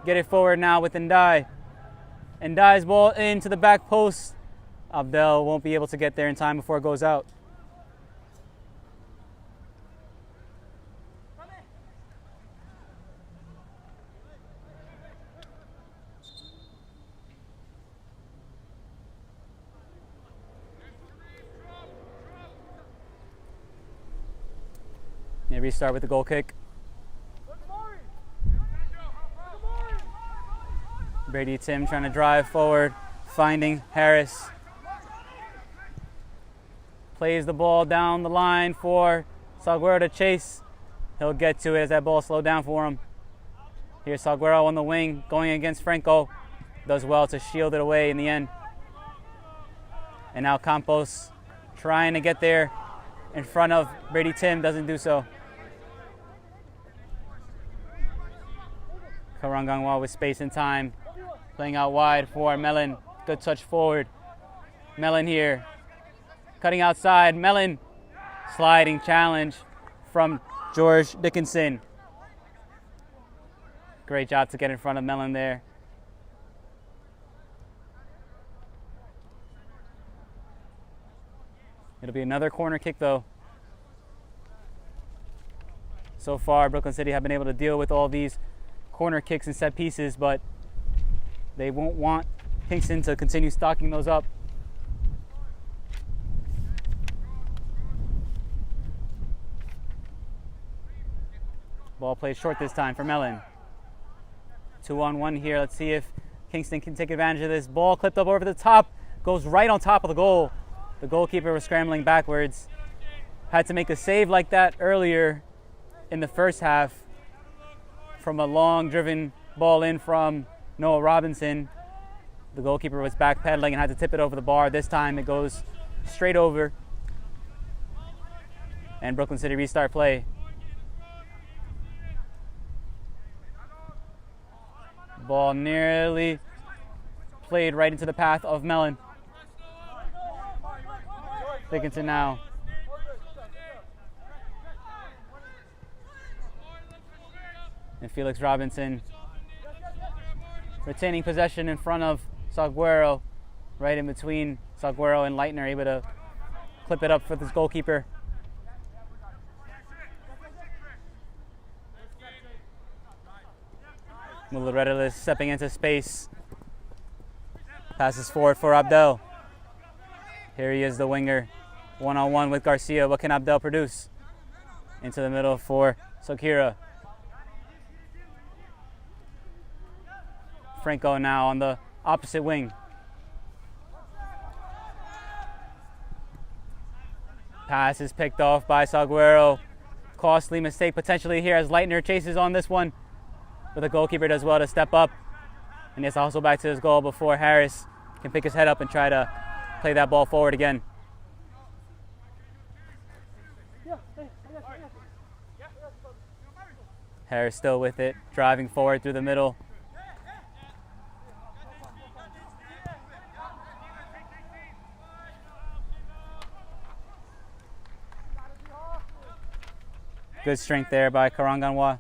get it forward now with Ndai. Ndai's ball into the back post. Abdel won't be able to get there in time before it goes out. restart with the goal kick. Brady Tim trying to drive forward, finding Harris. Plays the ball down the line for Salguero to chase. He'll get to it as that ball slowed down for him. Here's Salguero on the wing, going against Franco. Does well to shield it away in the end. And now Campos trying to get there in front of Brady Tim, doesn't do so. Karangangwa with space and time. Playing out wide for Mellon. Good touch forward. Mellon here. Cutting outside. Mellon. Sliding challenge from George Dickinson. Great job to get in front of Mellon there. It'll be another corner kick though. So far, Brooklyn City have been able to deal with all these corner kicks and set pieces, but they won't want Kingston to continue stocking those up. Ball played short this time for Mellon. 2-on-1 here. Let's see if Kingston can take advantage of this. Ball clipped up over the top, goes right on top of the goal. The goalkeeper was scrambling backwards. Had to make a save like that earlier in the first half from a long driven ball in from Noah Robinson. The goalkeeper was backpedaling and had to tip it over the bar. This time it goes straight over. And Brooklyn City restart play. Ball nearly played right into the path of Mellon. Dickinson now. And Felix Robinson retaining possession in front of Salguero, right in between Salguero and Leitner, able to clip it up for this goalkeeper. Mullaredelis stepping into space. Passes forward for Abdel. Here he is, the winger. One-on-one with Garcia. What can Abdel produce? Into the middle for Sokira. Franco now on the opposite wing. Pass is picked off by Salguero. Costly mistake potentially here as Leitner chases on this one. But the goalkeeper does well to step up. And he has to hustle back to his goal before Harris can pick his head up and try to play that ball forward again. Harris still with it, driving forward through the middle. Good strength there by Karanganwa.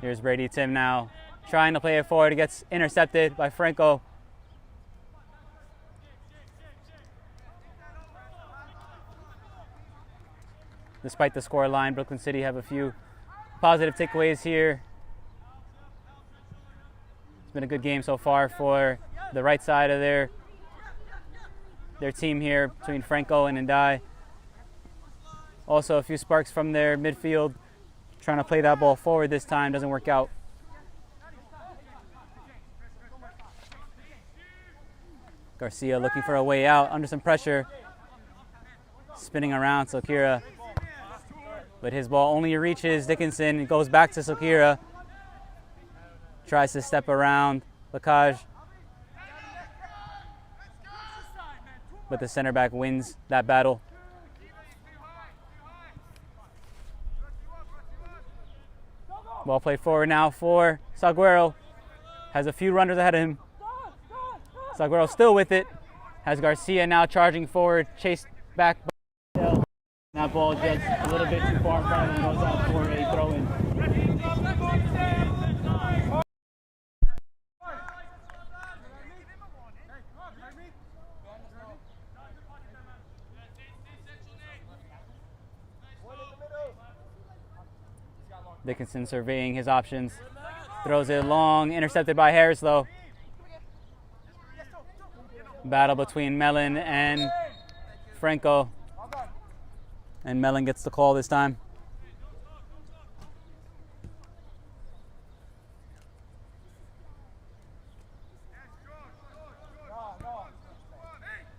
Here's Brady Tim now, trying to play it forward. He gets intercepted by Franco. Despite the score line, Brooklyn City have a few positive takeaways here. It's been a good game so far for the right side of their team here between Franco and Ndai. Also a few sparks from their midfield. Trying to play that ball forward this time, doesn't work out. Garcia looking for a way out, under some pressure. Spinning around Sokira. But his ball only reaches Dickinson. It goes back to Sokira. Tries to step around Lacage. But the center back wins that battle. Ball played forward now for Salguero. Has a few runners ahead of him. Salguero still with it. Has Garcia now charging forward, chased back by that ball just a little bit too far in front of him, goes out for a throw-in. Dickinson surveying his options. Throws it long, intercepted by Harris though. Battle between Melon and Franco. And Melon gets the call this time.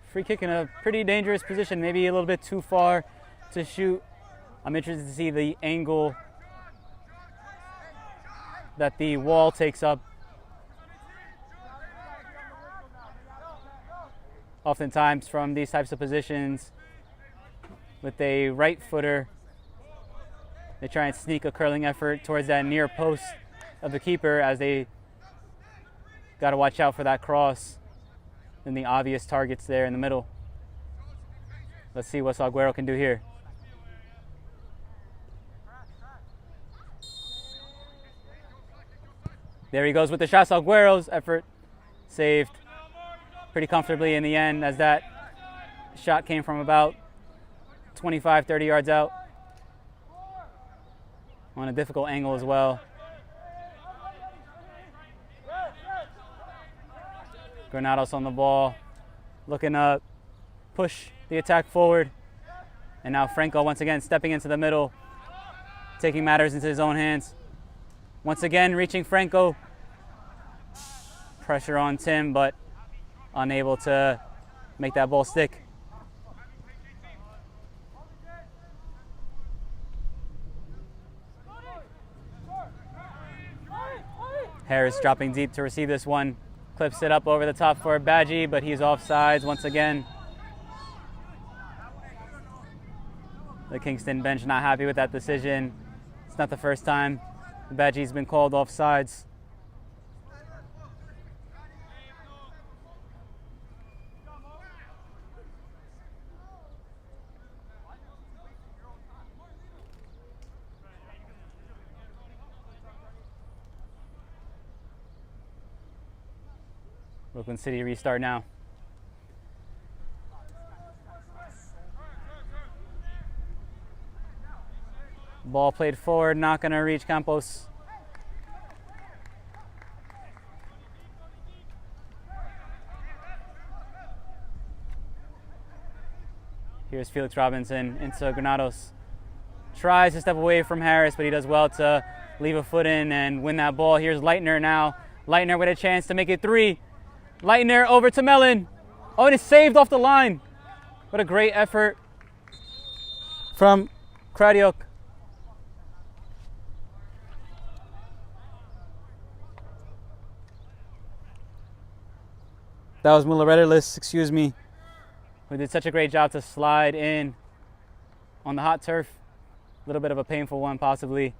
Free kick in a pretty dangerous position, maybe a little bit too far to shoot. I'm interested to see the angle that the wall takes up. Oftentimes from these types of positions, with a right footer, they try and sneak a curling effort towards that near post of the keeper, as they got to watch out for that cross and the obvious targets there in the middle. Let's see what Salguero can do here. There he goes with the shot. Salguero's effort saved pretty comfortably in the end, as that shot came from about 25, 30 yards out on a difficult angle as well. Granados on the ball, looking to push the attack forward. And now Franco once again stepping into the middle, taking matters into his own hands. Once again reaching Franco. Pressure on Tim, but unable to make that ball stick. Harris dropping deep to receive this one. Clips it up over the top for Badgie, but he's offsides once again. The Kingston bench not happy with that decision. It's not the first time Badgie's been called offsides. Brooklyn City restart now. Ball played forward, not going to reach Campos. Here's Felix Robinson into Granados. Tries to step away from Harris, but he does well to leave a foot in and win that ball. Here's Leitner now. Leitner with a chance to make it 3. Leitner over to Melon. Oh, and it's saved off the line. What a great effort from Kradiok. That was Mullaredelis, excuse me, who did such a great job to slide in on the hot turf. A little bit of a painful one, possibly.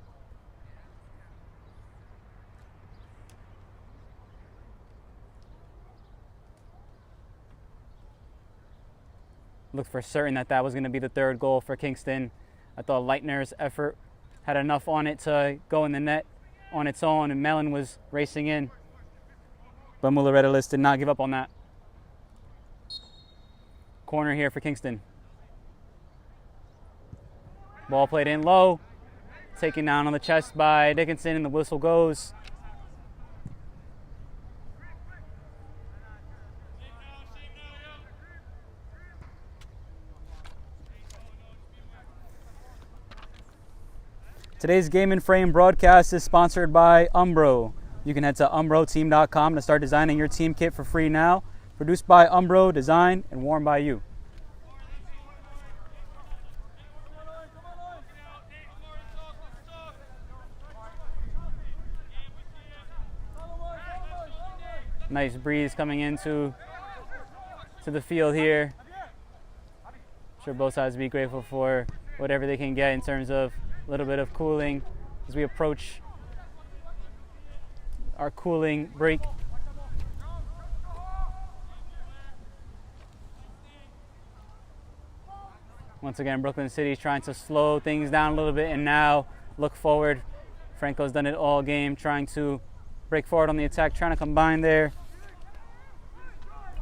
Looked for certain that was going to be the third goal for Kingston. I thought Leitner's effort had enough on it to go in the net on its own, and Mellon was racing in. But Mullaredelis did not give up on that. Corner here for Kingston. Ball played in low. Taken down on the chest by Dickinson, and the whistle goes. Today's Game and Frame broadcast is sponsored by Umbro. You can head to umbroteam.com to start designing your team kit for free now. Produced by Umbro, designed and worn by you. Nice breeze coming into the field here. I'm sure both sides will be grateful for whatever they can get in terms of a little bit of cooling as we approach our cooling break. Once again, Brooklyn City trying to slow things down a little bit and now look forward. Franco's done it all game, trying to break forward on the attack, trying to combine there.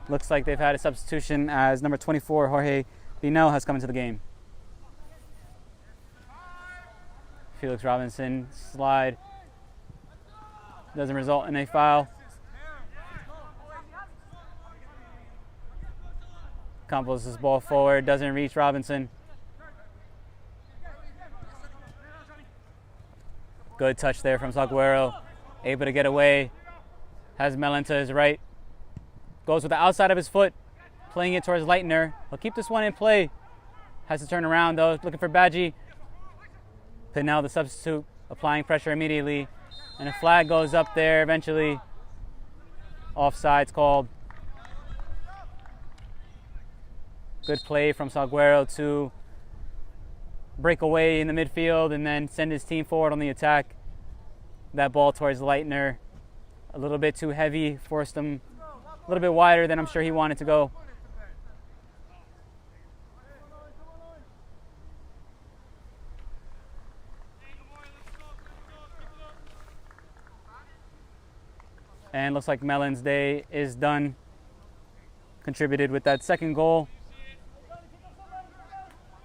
Looks like they've had a substitution as number 24, Jorge Pinel, has come into the game. Felix Robinson slide doesn't result in a foul. Campos this ball forward, doesn't reach Robinson. Good touch there from Saguero. Able to get away. Has Mellon to his right. Goes with the outside of his foot, playing it towards Leitner. He'll keep this one in play. Has to turn around though, looking for Badgie. Pinnell, the substitute, applying pressure immediately. And a flag goes up there eventually. Offside's called. Good play from Saguero to break away in the midfield and then send his team forward on the attack. That ball towards Leitner, a little bit too heavy, forced him a little bit wider than I'm sure he wanted to go. And looks like Mellon's day is done. Contributed with that second goal.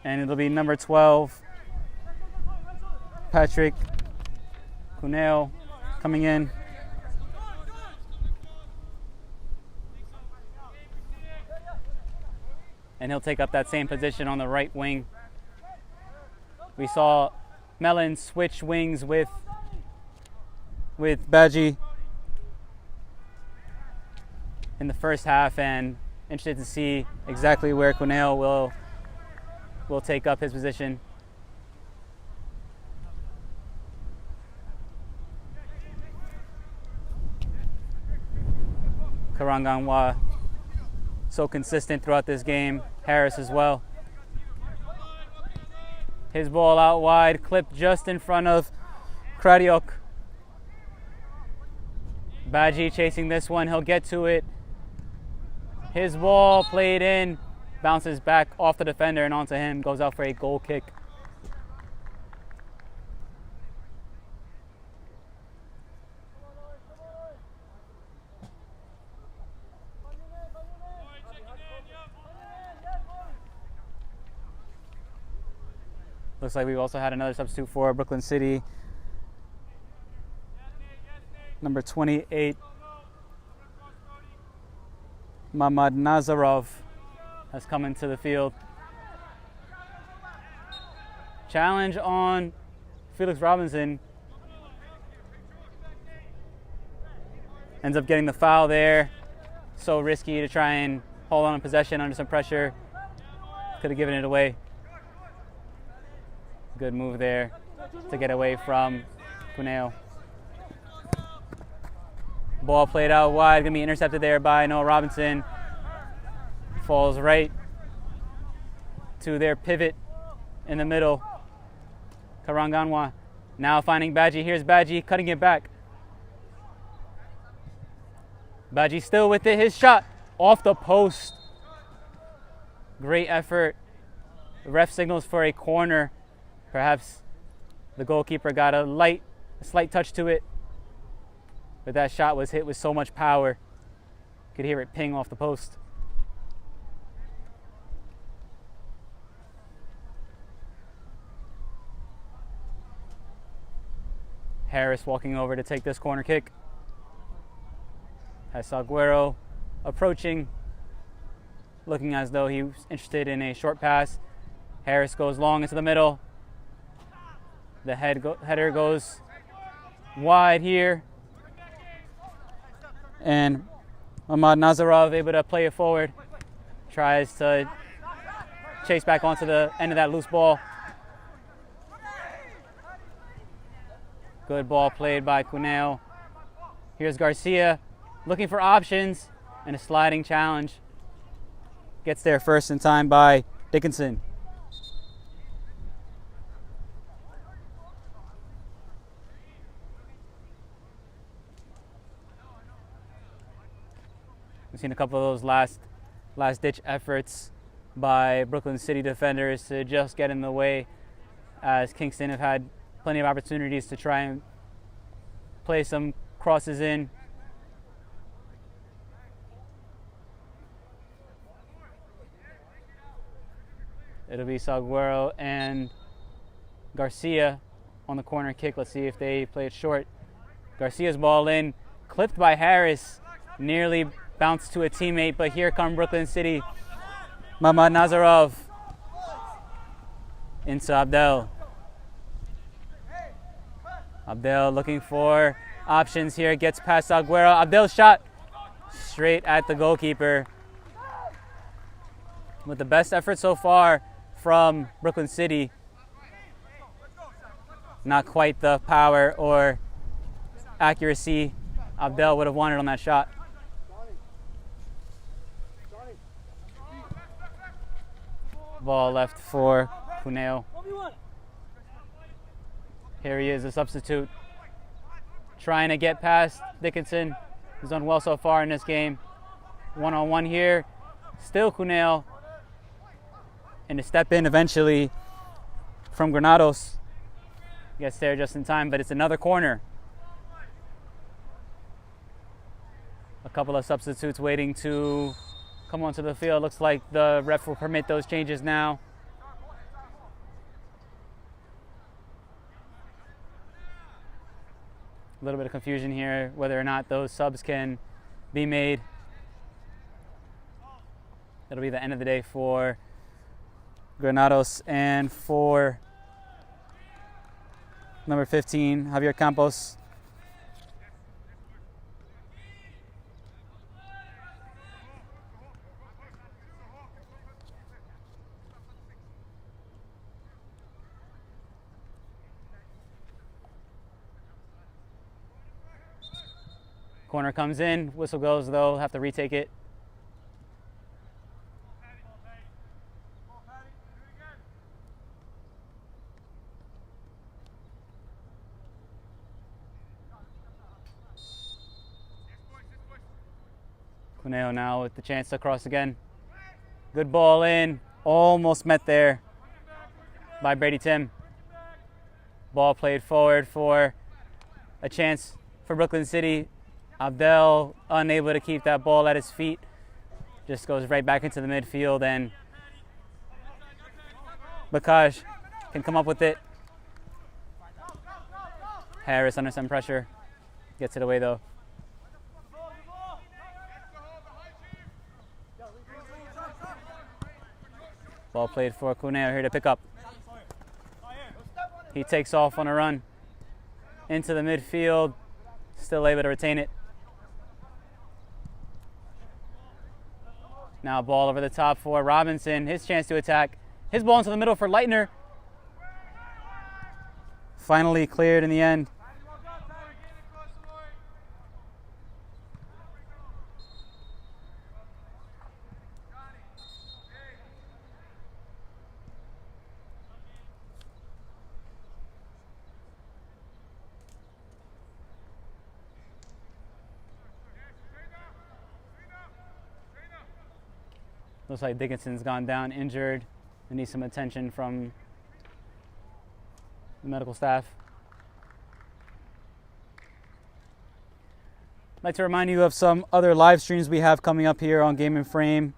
And it'll be number 12, Patrick Cuneo, coming in. And he'll take up that same position on the right wing. We saw Mellon switch wings with Badgie in the first half, and interested to see exactly where Cuneo will take up his position. Karanganwa so consistent throughout this game. Harris as well. His ball out wide, clipped just in front of Kradiok. Badgie chasing this one, he'll get to it. His ball played in, bounces back off the defender and onto him, goes out for a goal kick. Looks like we've also had another substitute for Brooklyn City. Number 28, Mamad Nazarov, has come into the field. Challenge on Felix Robinson. Ends up getting the foul there. So risky to try and hold on to possession under some pressure. Could have given it away. Good move there to get away from Cuneo. Ball played out wide, gonna be intercepted there by Noah Robinson. Falls right to their pivot in the middle. Karanganwa now finding Badgie. Here's Badgie cutting it back. Badgie still with it, his shot off the post. Great effort. The ref signals for a corner. Perhaps the goalkeeper got a slight touch to it, but that shot was hit with so much power. Could hear it ping off the post. Harris walking over to take this corner kick. Has Saguero approaching, looking as though he was interested in a short pass. Harris goes long into the middle. The header goes wide here. And Ahmad Nazarov able to play it forward. Tries to chase back onto the end of that loose ball. Good ball played by Cuneo. Here's Garcia looking for options and a sliding challenge. Gets there first in time by Dickinson. We've seen a couple of those last-ditch efforts by Brooklyn City defenders to just get in the way, as Kingston have had plenty of opportunities to try and play some crosses in. It'll be Saguero and Garcia on the corner kick. Let's see if they play it short. Garcia's ball in, clipped by Harris, nearly bounced to a teammate, but here come Brooklyn City Mamad Nazarov into Abdel. Abdel looking for options here, gets past Aguero. Abdel's shot straight at the goalkeeper. With the best effort so far from Brooklyn City. Not quite the power or accuracy Abdel would have wanted on that shot. Ball left for Cuneo. Here he is, a substitute. Trying to get past Dickinson, who's done well so far in this game. One-on-one here. Still Cuneo. And to step in eventually from Granados. Gets there just in time, but it's another corner. A couple of substitutes waiting to come onto the field. Looks like the ref will permit those changes now. A little bit of confusion here whether or not those subs can be made. That'll be the end of the day for Granados and for number 15, Javier Campos. Corner comes in, whistle goes though, have to retake it. Cuneo now with the chance to cross again. Good ball in, almost met there by Brady Tim. Ball played forward for a chance for Brooklyn City. Abdel unable to keep that ball at his feet. Just goes right back into the midfield and Bakaj can come up with it. Harris under some pressure. Gets it away though. Ball played for Cuneo here to pick up. He takes off on a run into the midfield. Still able to retain it. Now ball over the top for Robinson. His chance to attack. His ball into the middle for Leitner. Finally cleared in the end. Looks like Dickinson's gone down injured. We need some attention from the medical staff. I'd like to remind you of some other live streams we have coming up here on Game and Frame.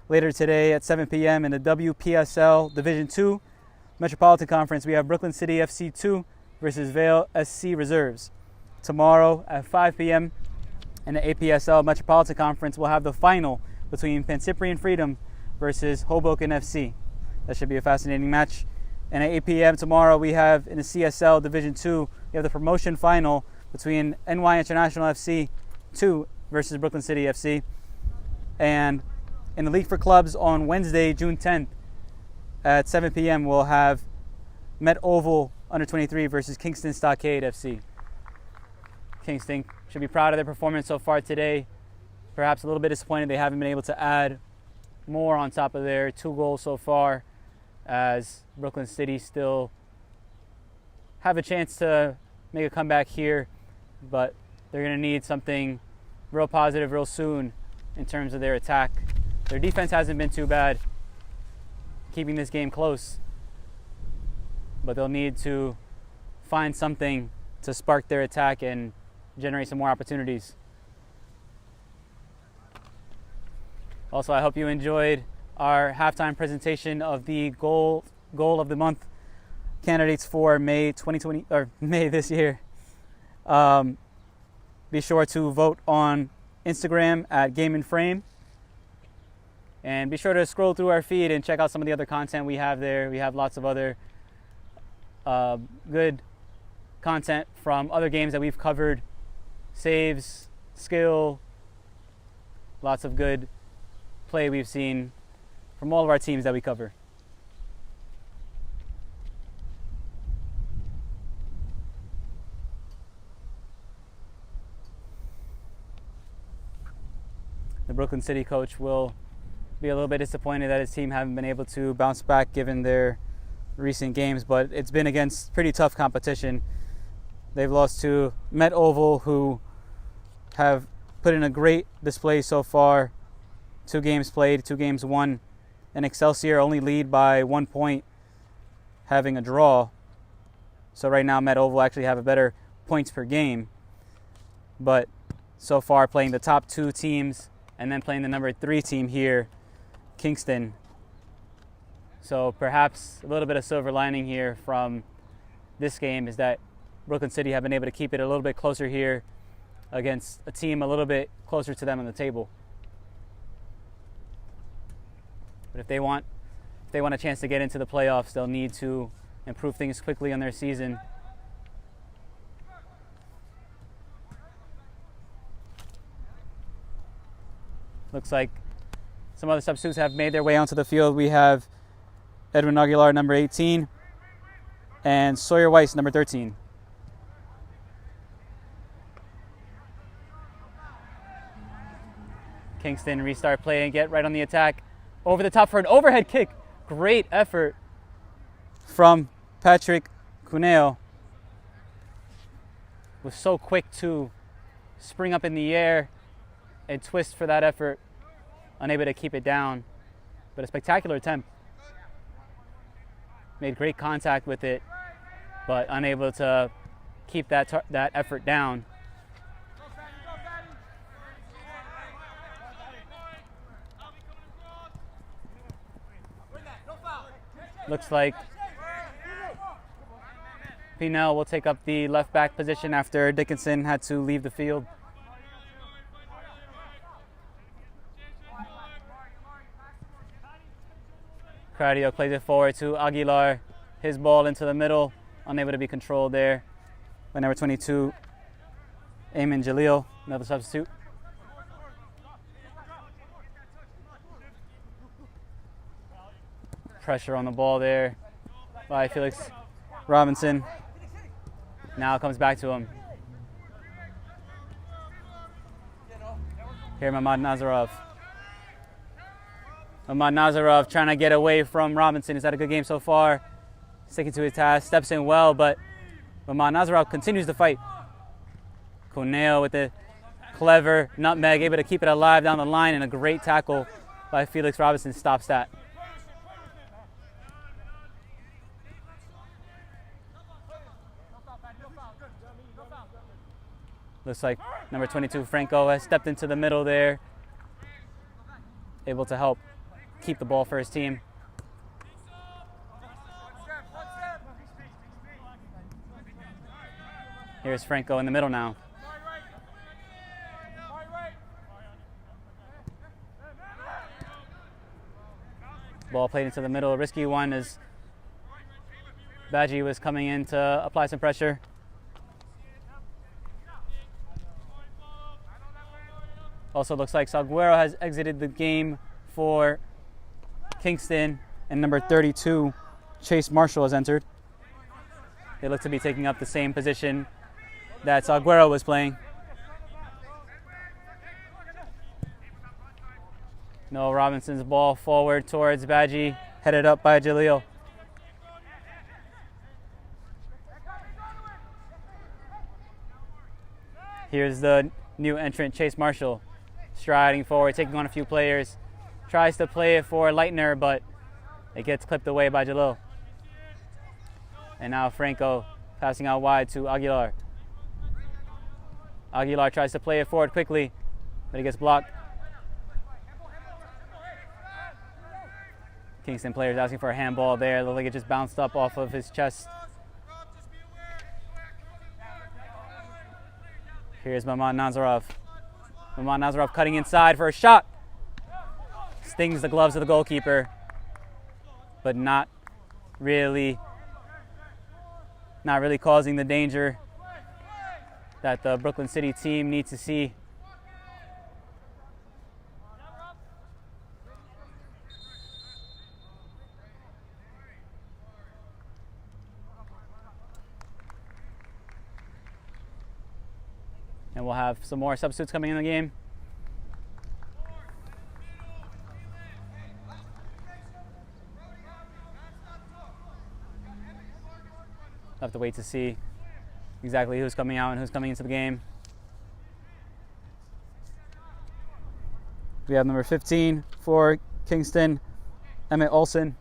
Later today at 7 p.m. in the WPSL Division 2 Metropolitan Conference, we have Brooklyn City FC 2 versus Vale SC Reserves. Tomorrow at 5 p.m. in the APSL Metropolitan Conference, we'll have the final between Pancyprian Freedom versus Hoboken FC. That should be a fascinating match. And at 8 p.m. tomorrow, we have in the CSL Division 2, we have the promotion final between NY International FC 2 versus Brooklyn City FC. And in the League for Clubs on Wednesday, June 10th at 7 p.m., we'll have Met Oval Under 23 versus Kingston Stockade FC. Kingston should be proud of their performance so far today. Perhaps a little bit disappointed they haven't been able to add more on top of their 2 goals so far, as Brooklyn City still have a chance to make a comeback here, but they're going to need something real positive real soon in terms of their attack. Their defense hasn't been too bad, keeping this game close, but they'll need to find something to spark their attack and generate some more opportunities. Also, I hope you enjoyed our halftime presentation of the goal of the month candidates for May 2020 or May this year. Be sure to vote on Instagram at Game and Frame. And be sure to scroll through our feed and check out some of the other content we have there. We have lots of other good content from other games that we've covered. Saves, skill, lots of good play we've seen from all of our teams that we cover. The Brooklyn City coach will be a little bit disappointed that his team haven't been able to bounce back given their recent games, but it's been against pretty tough competition. They've lost to Met Oval, who have put in a great display so far. 2 games played, 2 games won, and Excelsior only lead by 1 point, having a draw. So right now Met Oval actually have a better points per game, but so far playing the top 2 teams and then playing the number 3 team here, Kingston. So perhaps a little bit of silver lining here from this game is that Brooklyn City have been able to keep it a little bit closer here against a team a little bit closer to them on the table. But if they want a chance to get into the playoffs, they'll need to improve things quickly on their season. Looks like some other substitutes have made their way onto the field. We have Edwin Aguilar, number 18, and Sawyer Weiss, number 13. Kingston restart play and get right on the attack. Over the top for an overhead kick. Great effort from Patrick Cuneo. Was so quick to spring up in the air and twist for that effort. Unable to keep it down, but a spectacular attempt. Made great contact with it, but unable to keep that effort down. Looks like Pinel will take up the left back position after Dickinson had to leave the field. Cardio plays it forward to Aguilar. His ball into the middle, unable to be controlled there by number 22, Eamon Jalil, another substitute. Pressure on the ball there by Felix Robinson. Now it comes back to him. Here, Mamad Nazarov. Mamad Nazarov trying to get away from Robinson. He's had a good game so far. Sticking to his task, steps in well, but Mamad Nazarov continues to fight. Cuneo with the clever nutmeg, able to keep it alive down the line, and a great tackle by Felix Robinson stops that. Looks like number 22, Franco, has stepped into the middle there, able to help keep the ball for his team. Here's Franco in the middle now. Ball played into the middle, a risky one as Badgie was coming in to apply some pressure. Also looks like Salguero has exited the game for Kingston, and number 32, Chase Marshall, has entered. They look to be taking up the same position that Salguero was playing. Noah Robinson's ball forward towards Badgie, headed up by Jalil. Here's the new entrant, Chase Marshall, striding forward, taking on a few players. Tries to play it for Leitner, but it gets clipped away by Jalil. And now Franco passing out wide to Aguilar. Aguilar tries to play it forward quickly, but he gets blocked. Kingston players asking for a handball there. Looked like it just bounced up off of his chest. Here's Mamad Nazarov. Mamad Nazarov cutting inside for a shot. stings the gloves of the goalkeeper, but not really causing the danger that the Brooklyn City team needs to see. And we'll have some more substitutes coming in the game. We'll have to wait to see exactly who's coming out and who's coming into the game. We have number 15 for Kingston, Emmett Olsen.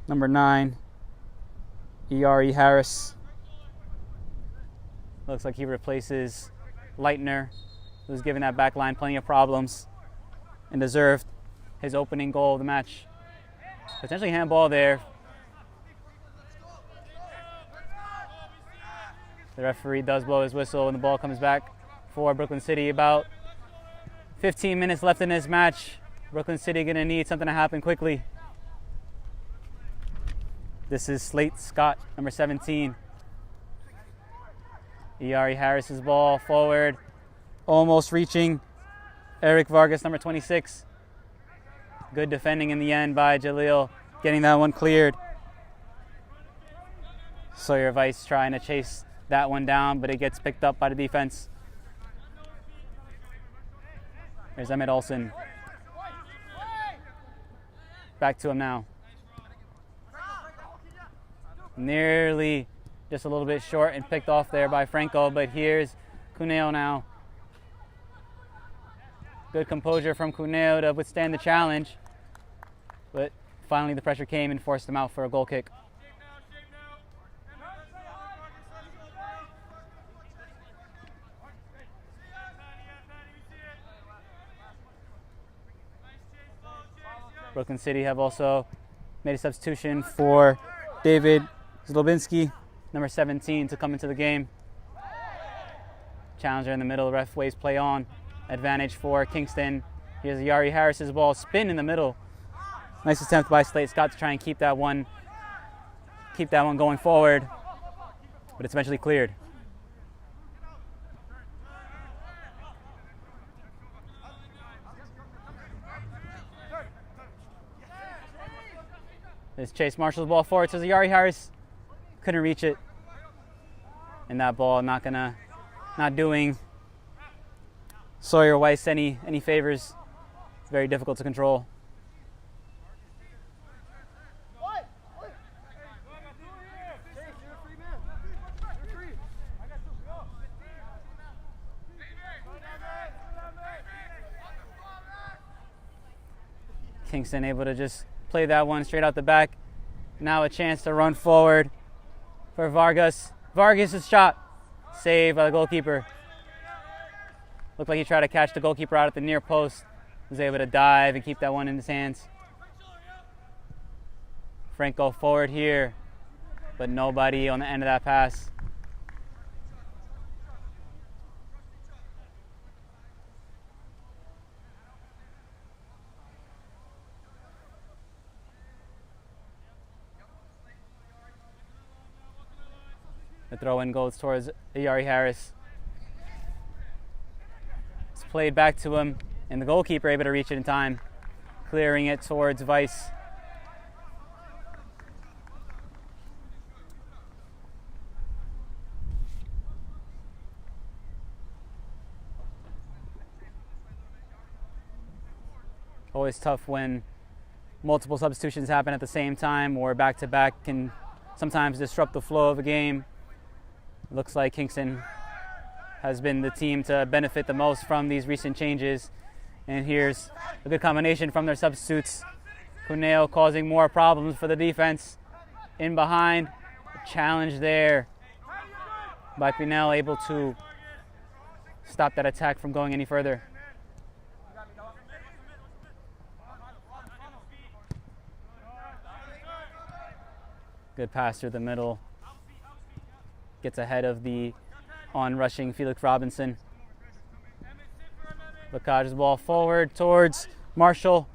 Number 9, E.R.E. Harris. Looks like he replaces Leitner, who's given that back line plenty of problems and deserved his opening goal of the match. Potentially handball there. The referee does blow his whistle and the ball comes back for Brooklyn City. About 15 minutes left in this match. Brooklyn City gonna need something to happen quickly. This is Slate Scott, number 17. E.R.E. Harris's ball forward, almost reaching Eric Vargas, number 26. Good defending in the end by Jalil, getting that one cleared. Sawyer Weiss trying to chase that one down, but it gets picked up by the defense. There's Emmett Olsen. Back to him now. Nearly just a little bit short and picked off there by Franco, but here's Cuneo now. Good composure from Cuneo to withstand the challenge, but finally the pressure came and forced him out for a goal kick. Brooklyn City have also made a substitution for David Zlobinski, number 17, to come into the game. Challenger in the middle, ref waves play on. Advantage for Kingston. Here's E.R.E. Harris's ball, spin in the middle. Nice attempt by Slate Scott to try and keep that one going forward, but it's eventually cleared. There's Chase Marshall's ball forward to E.R.E. Harris. Couldn't reach it. And that ball not doing Sawyer Weiss any favors. Very difficult to control. Kingston able to just play that one straight out the back. Now a chance to run forward for Vargas. Vargas' shot. Saved by the goalkeeper. Looked like he tried to catch the goalkeeper out at the near post. Was able to dive and keep that one in his hands. Franco forward here, but nobody on the end of that pass. The throw-in goes towards E.R.E. Harris. It's played back to him, and the goalkeeper able to reach it in time, clearing it towards Weiss. Always tough when multiple substitutions happen at the same time or back-to-back can sometimes disrupt the flow of a game. Looks like Kingston has been the team to benefit the most from these recent changes. And here's a good combination from their substitutes. Cuneo causing more problems for the defense. In behind, a challenge there by Pinel, able to stop that attack from going any further. Good pass through the middle. Gets ahead of the on-rushing Felix Robinson. Stockade ball forward towards Marshall.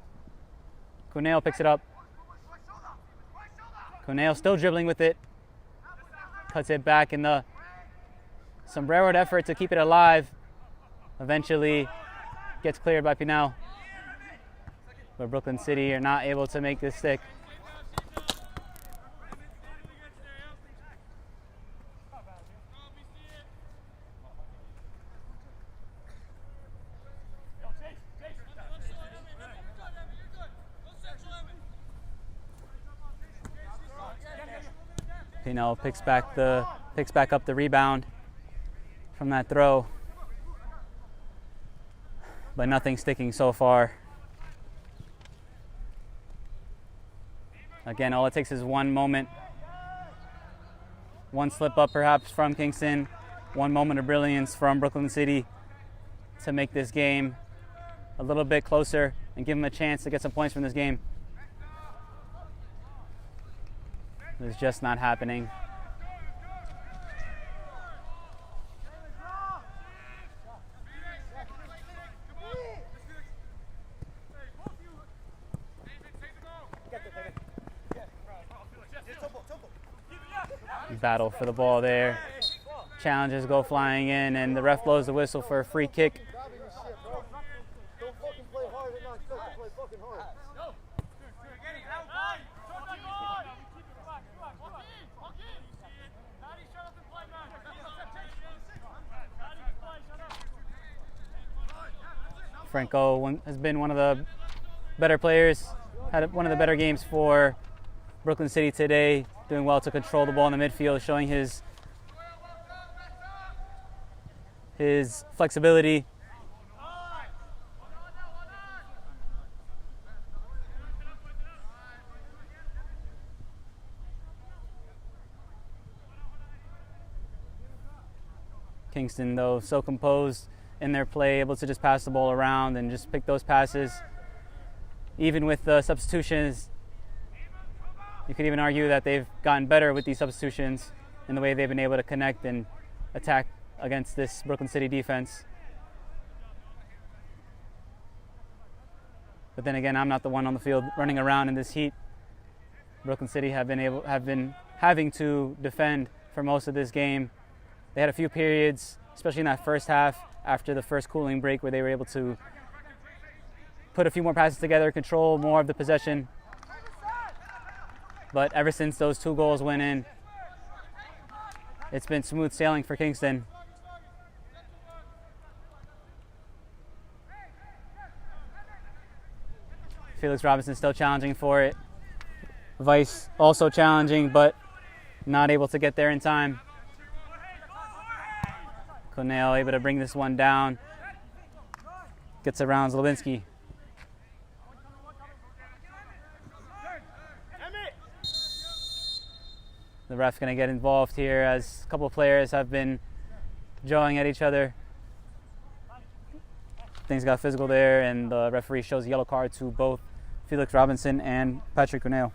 Cuneo picks it up. Cuneo still dribbling with it. Cuts it back in the sombreroed effort to keep it alive. Eventually gets cleared by Pinal. But Brooklyn City are not able to make this stick. Pinal picks back up the rebound from that throw, but nothing sticking so far. Again, all it takes is one moment, one slip up perhaps from Kingston, one moment of brilliance from Brooklyn City to make this game a little bit closer and give them a chance to get some points from this game. It's just not happening. Battle for the ball there. Challenges go flying in, and the ref blows the whistle for a free kick. Franco has been one of the better players, had one of the better games for Brooklyn City today, doing well to control the ball in the midfield, showing his flexibility. Kingston, though, so composed in their play, able to just pass the ball around and just pick those passes. Even with the substitutions, you could even argue that they've gotten better with these substitutions in the way they've been able to connect and attack against this Brooklyn City defense. But then again, I'm not the one on the field running around in this heat. Brooklyn City have been having to defend for most of this game. They had a few periods, especially in that first half, after the first cooling break, where they were able to put a few more passes together, control more of the possession. But ever since those 2 goals went in, it's been smooth sailing for Kingston. Felix Robinson still challenging for it. Vice also challenging, but not able to get there in time. Cuneo able to bring this one down. Gets around Zlobinski. The ref's going to get involved here as a couple of players have been jawing at each other. Things got physical there, and the referee shows a yellow card to both Felix Robinson and Patrick Cuneo.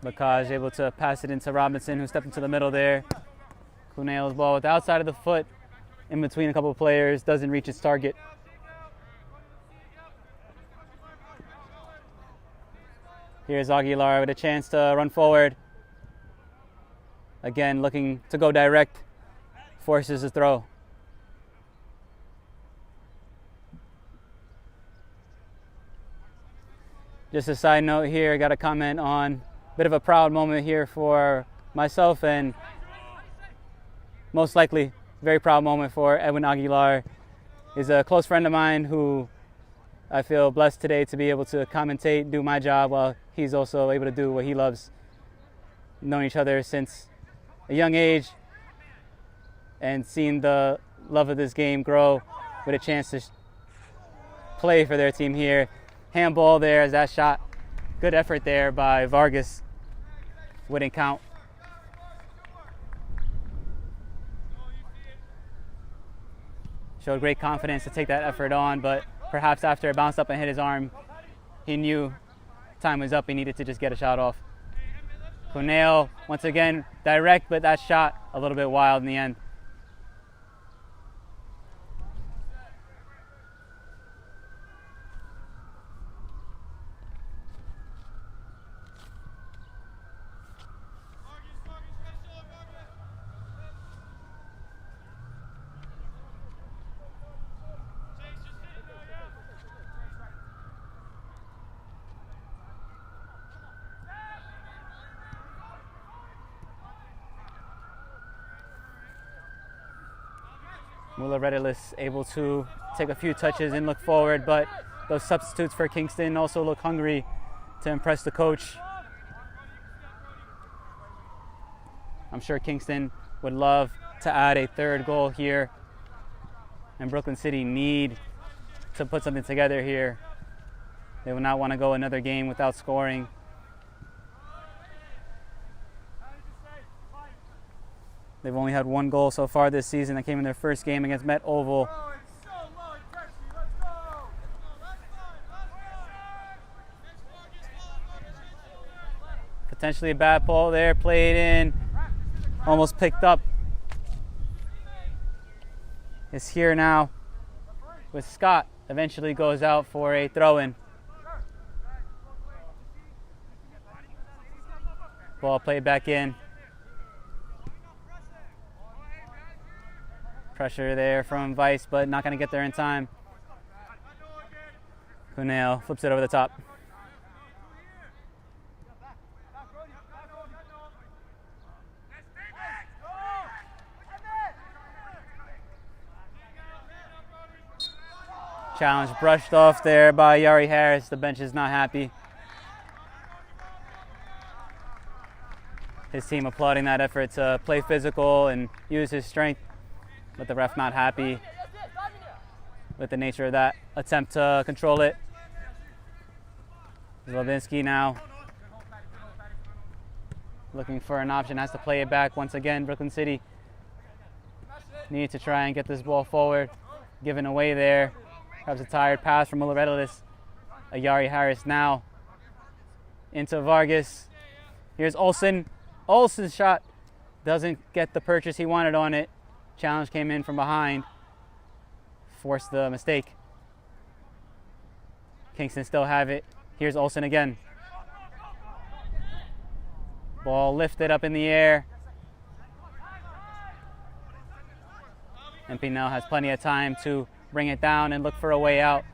Bakaj able to pass it into Robinson, who stepped into the middle there. Cuneo's ball with the outside of the foot in between a couple of players, doesn't reach its target. Here's Aguilar with a chance to run forward. Again, looking to go direct, forces a throw. Just a side note here, I got to comment on a bit of a proud moment here for myself, and most likely very proud moment for Edwin Aguilar. He's a close friend of mine who I feel blessed today to be able to commentate, do my job while he's also able to do what he loves. Known each other since a young age and seen the love of this game grow with a chance to play for their team here. Handball there as that shot Good effort there by Vargas. Wouldn't count. Showed great confidence to take that effort on, but perhaps after it bounced up and hit his arm, he knew time was up. He needed to just get a shot off. Cuneo, once again, direct, but that shot a little bit wild in the end. Muller-Redelis able to take a few touches and look forward, but those substitutes for Kingston also look hungry to impress the coach. I'm sure Kingston would love to add a third goal here, and Brooklyn City need to put something together here. They will not want to go another game without scoring. They've only had one goal so far this season. That came in their first game against Met Oval. Potentially a bad ball there, played in, almost picked up. Is here now with Scott. Eventually goes out for a throw-in. Ball played back in. Pressure there from Weiss, but not going to get there in time. Cuneo flips it over the top. Challenge brushed off there by Yari Harris. The bench is not happy. His team applauding that effort to play physical and use his strength. But the ref not happy with the nature of that attempt to control it. Zlovinsky now looking for an option, has to play it back once again. Brooklyn City need to try and get this ball forward. Given away there. Perhaps a tired pass from Muller-Redelis. Yari Harris now into Vargas. Here's Olsen. Olsen's shot doesn't get the purchase he wanted on it. Challenge came in from behind, forced the mistake. Kingston still have it. Here's Olsen again. Ball lifted up in the air. And Pinel has plenty of time to bring it down and look for a way out.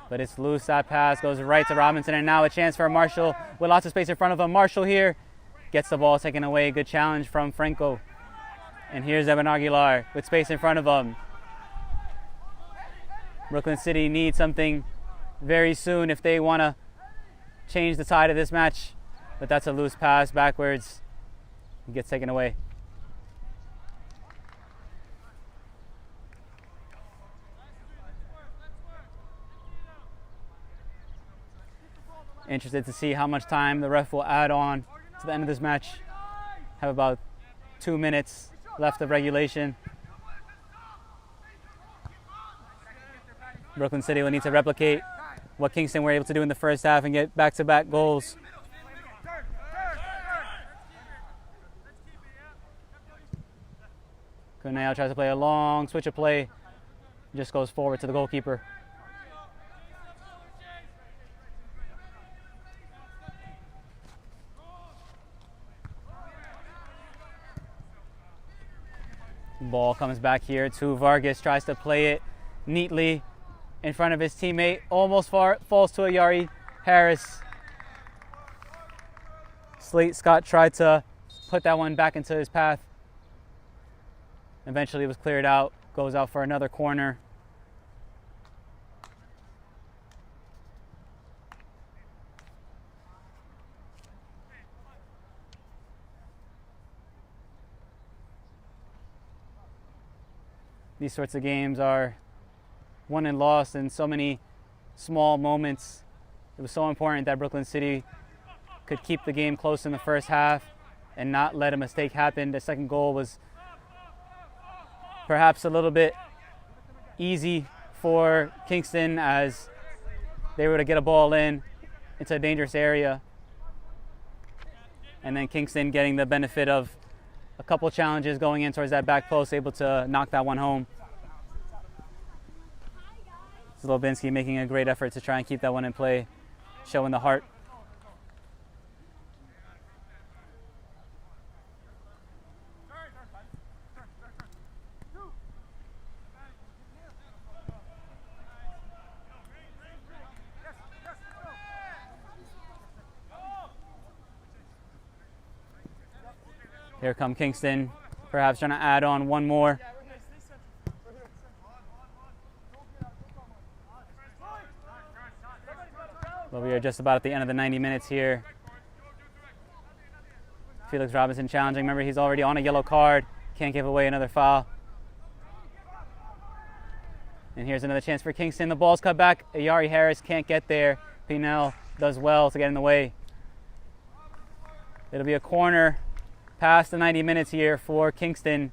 But it's loose, that pass goes right to Robinson, and now a chance for Marshall with lots of space in front of him. Marshall here gets the ball taken away. Good challenge from Franco. And here's Evan Aguilar with space in front of him. Brooklyn City needs something very soon if they want to change the tide of this match. But that's a loose pass backwards. It gets taken away. Interested to see how much time the ref will add on to the end of this match. Have about 2 minutes left of regulation. Brooklyn City will need to replicate what Kingston were able to do in the first half and get back-to-back goals. Cuneo tries to play a long switch of play, just goes forward to the goalkeeper. Ball comes back here to Vargas, tries to play it neatly in front of his teammate, almost falls to a Yari Harris. Scott tried to put that one back into his path. Eventually it was cleared out, goes out for another corner. These sorts of games are won and lost in so many small moments It was so important that Brooklyn City could keep the game close in the first half and not let a mistake happen. The second goal was perhaps a little bit easy for Kingston as they were to get a ball in into a dangerous area. And then Kingston getting the benefit of a couple challenges going in towards that back post, able to knock that one home. Zlobinski making a great effort to try and keep that one in play, showing the heart. Here come Kingston, perhaps trying to add on one more. But we are just about at the end of the 90 minutes here. Felix Robinson challenging. Remember, he's already on a yellow card. Can't give away another foul. And here's another chance for Kingston. The ball's cut back. Ayari Harris can't get there. Pinel does well to get in the way. It'll be a corner past the 90 minutes here for Kingston.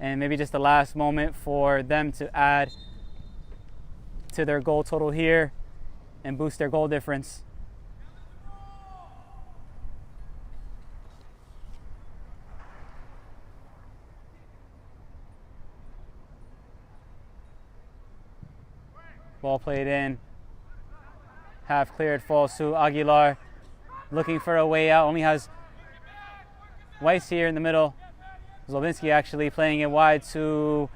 And maybe just the last moment for them to add to their goal total here and boost their goal difference. Ball played in. Half cleared, falls to Aguilar. Looking for a way out, only has Weiss here in the middle. Zlobinski actually playing it wide to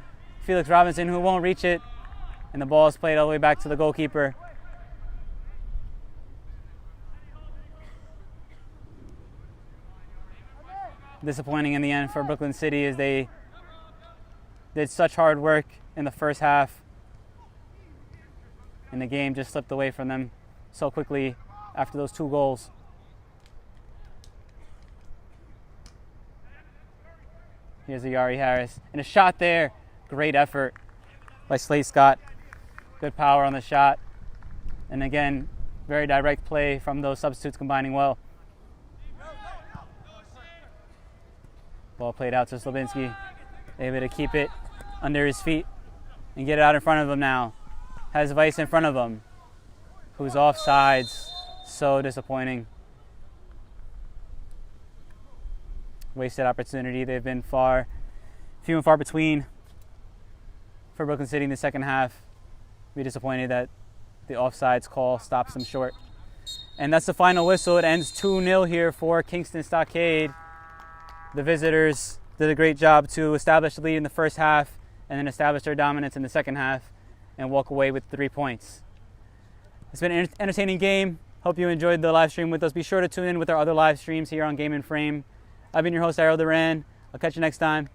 Felix Robinson, who won't reach it. And the ball is played all the way back to the goalkeeper. Disappointing in the end for Brooklyn City as they did such hard work in the first half. And the game just slipped away from them so quickly after those two goals. Here's Ayari Harris. And a shot there. Great effort by Slade Scott. Good power on the shot. And again, very direct play from those substitutes combining well. Ball played out to Zlobinski. Able to keep it under his feet and get it out in front of him now. Has Weiss in front of him, who's offsides. So disappointing. Wasted opportunity. They've been few and far between for Brooklyn City in the second half. Be disappointed that the offsides call stops them short. And that's the final whistle. It ends 2-0 here for Kingston Stockade. The visitors did a great job to establish the lead in the first half and then establish their dominance in the second half and walk away with 3 points. It's been an entertaining game. Hope you enjoyed the live stream with us. Be sure to tune in with our other live streams here on Game in Frame. I've been your host, Ariel Duran. I'll catch you next time.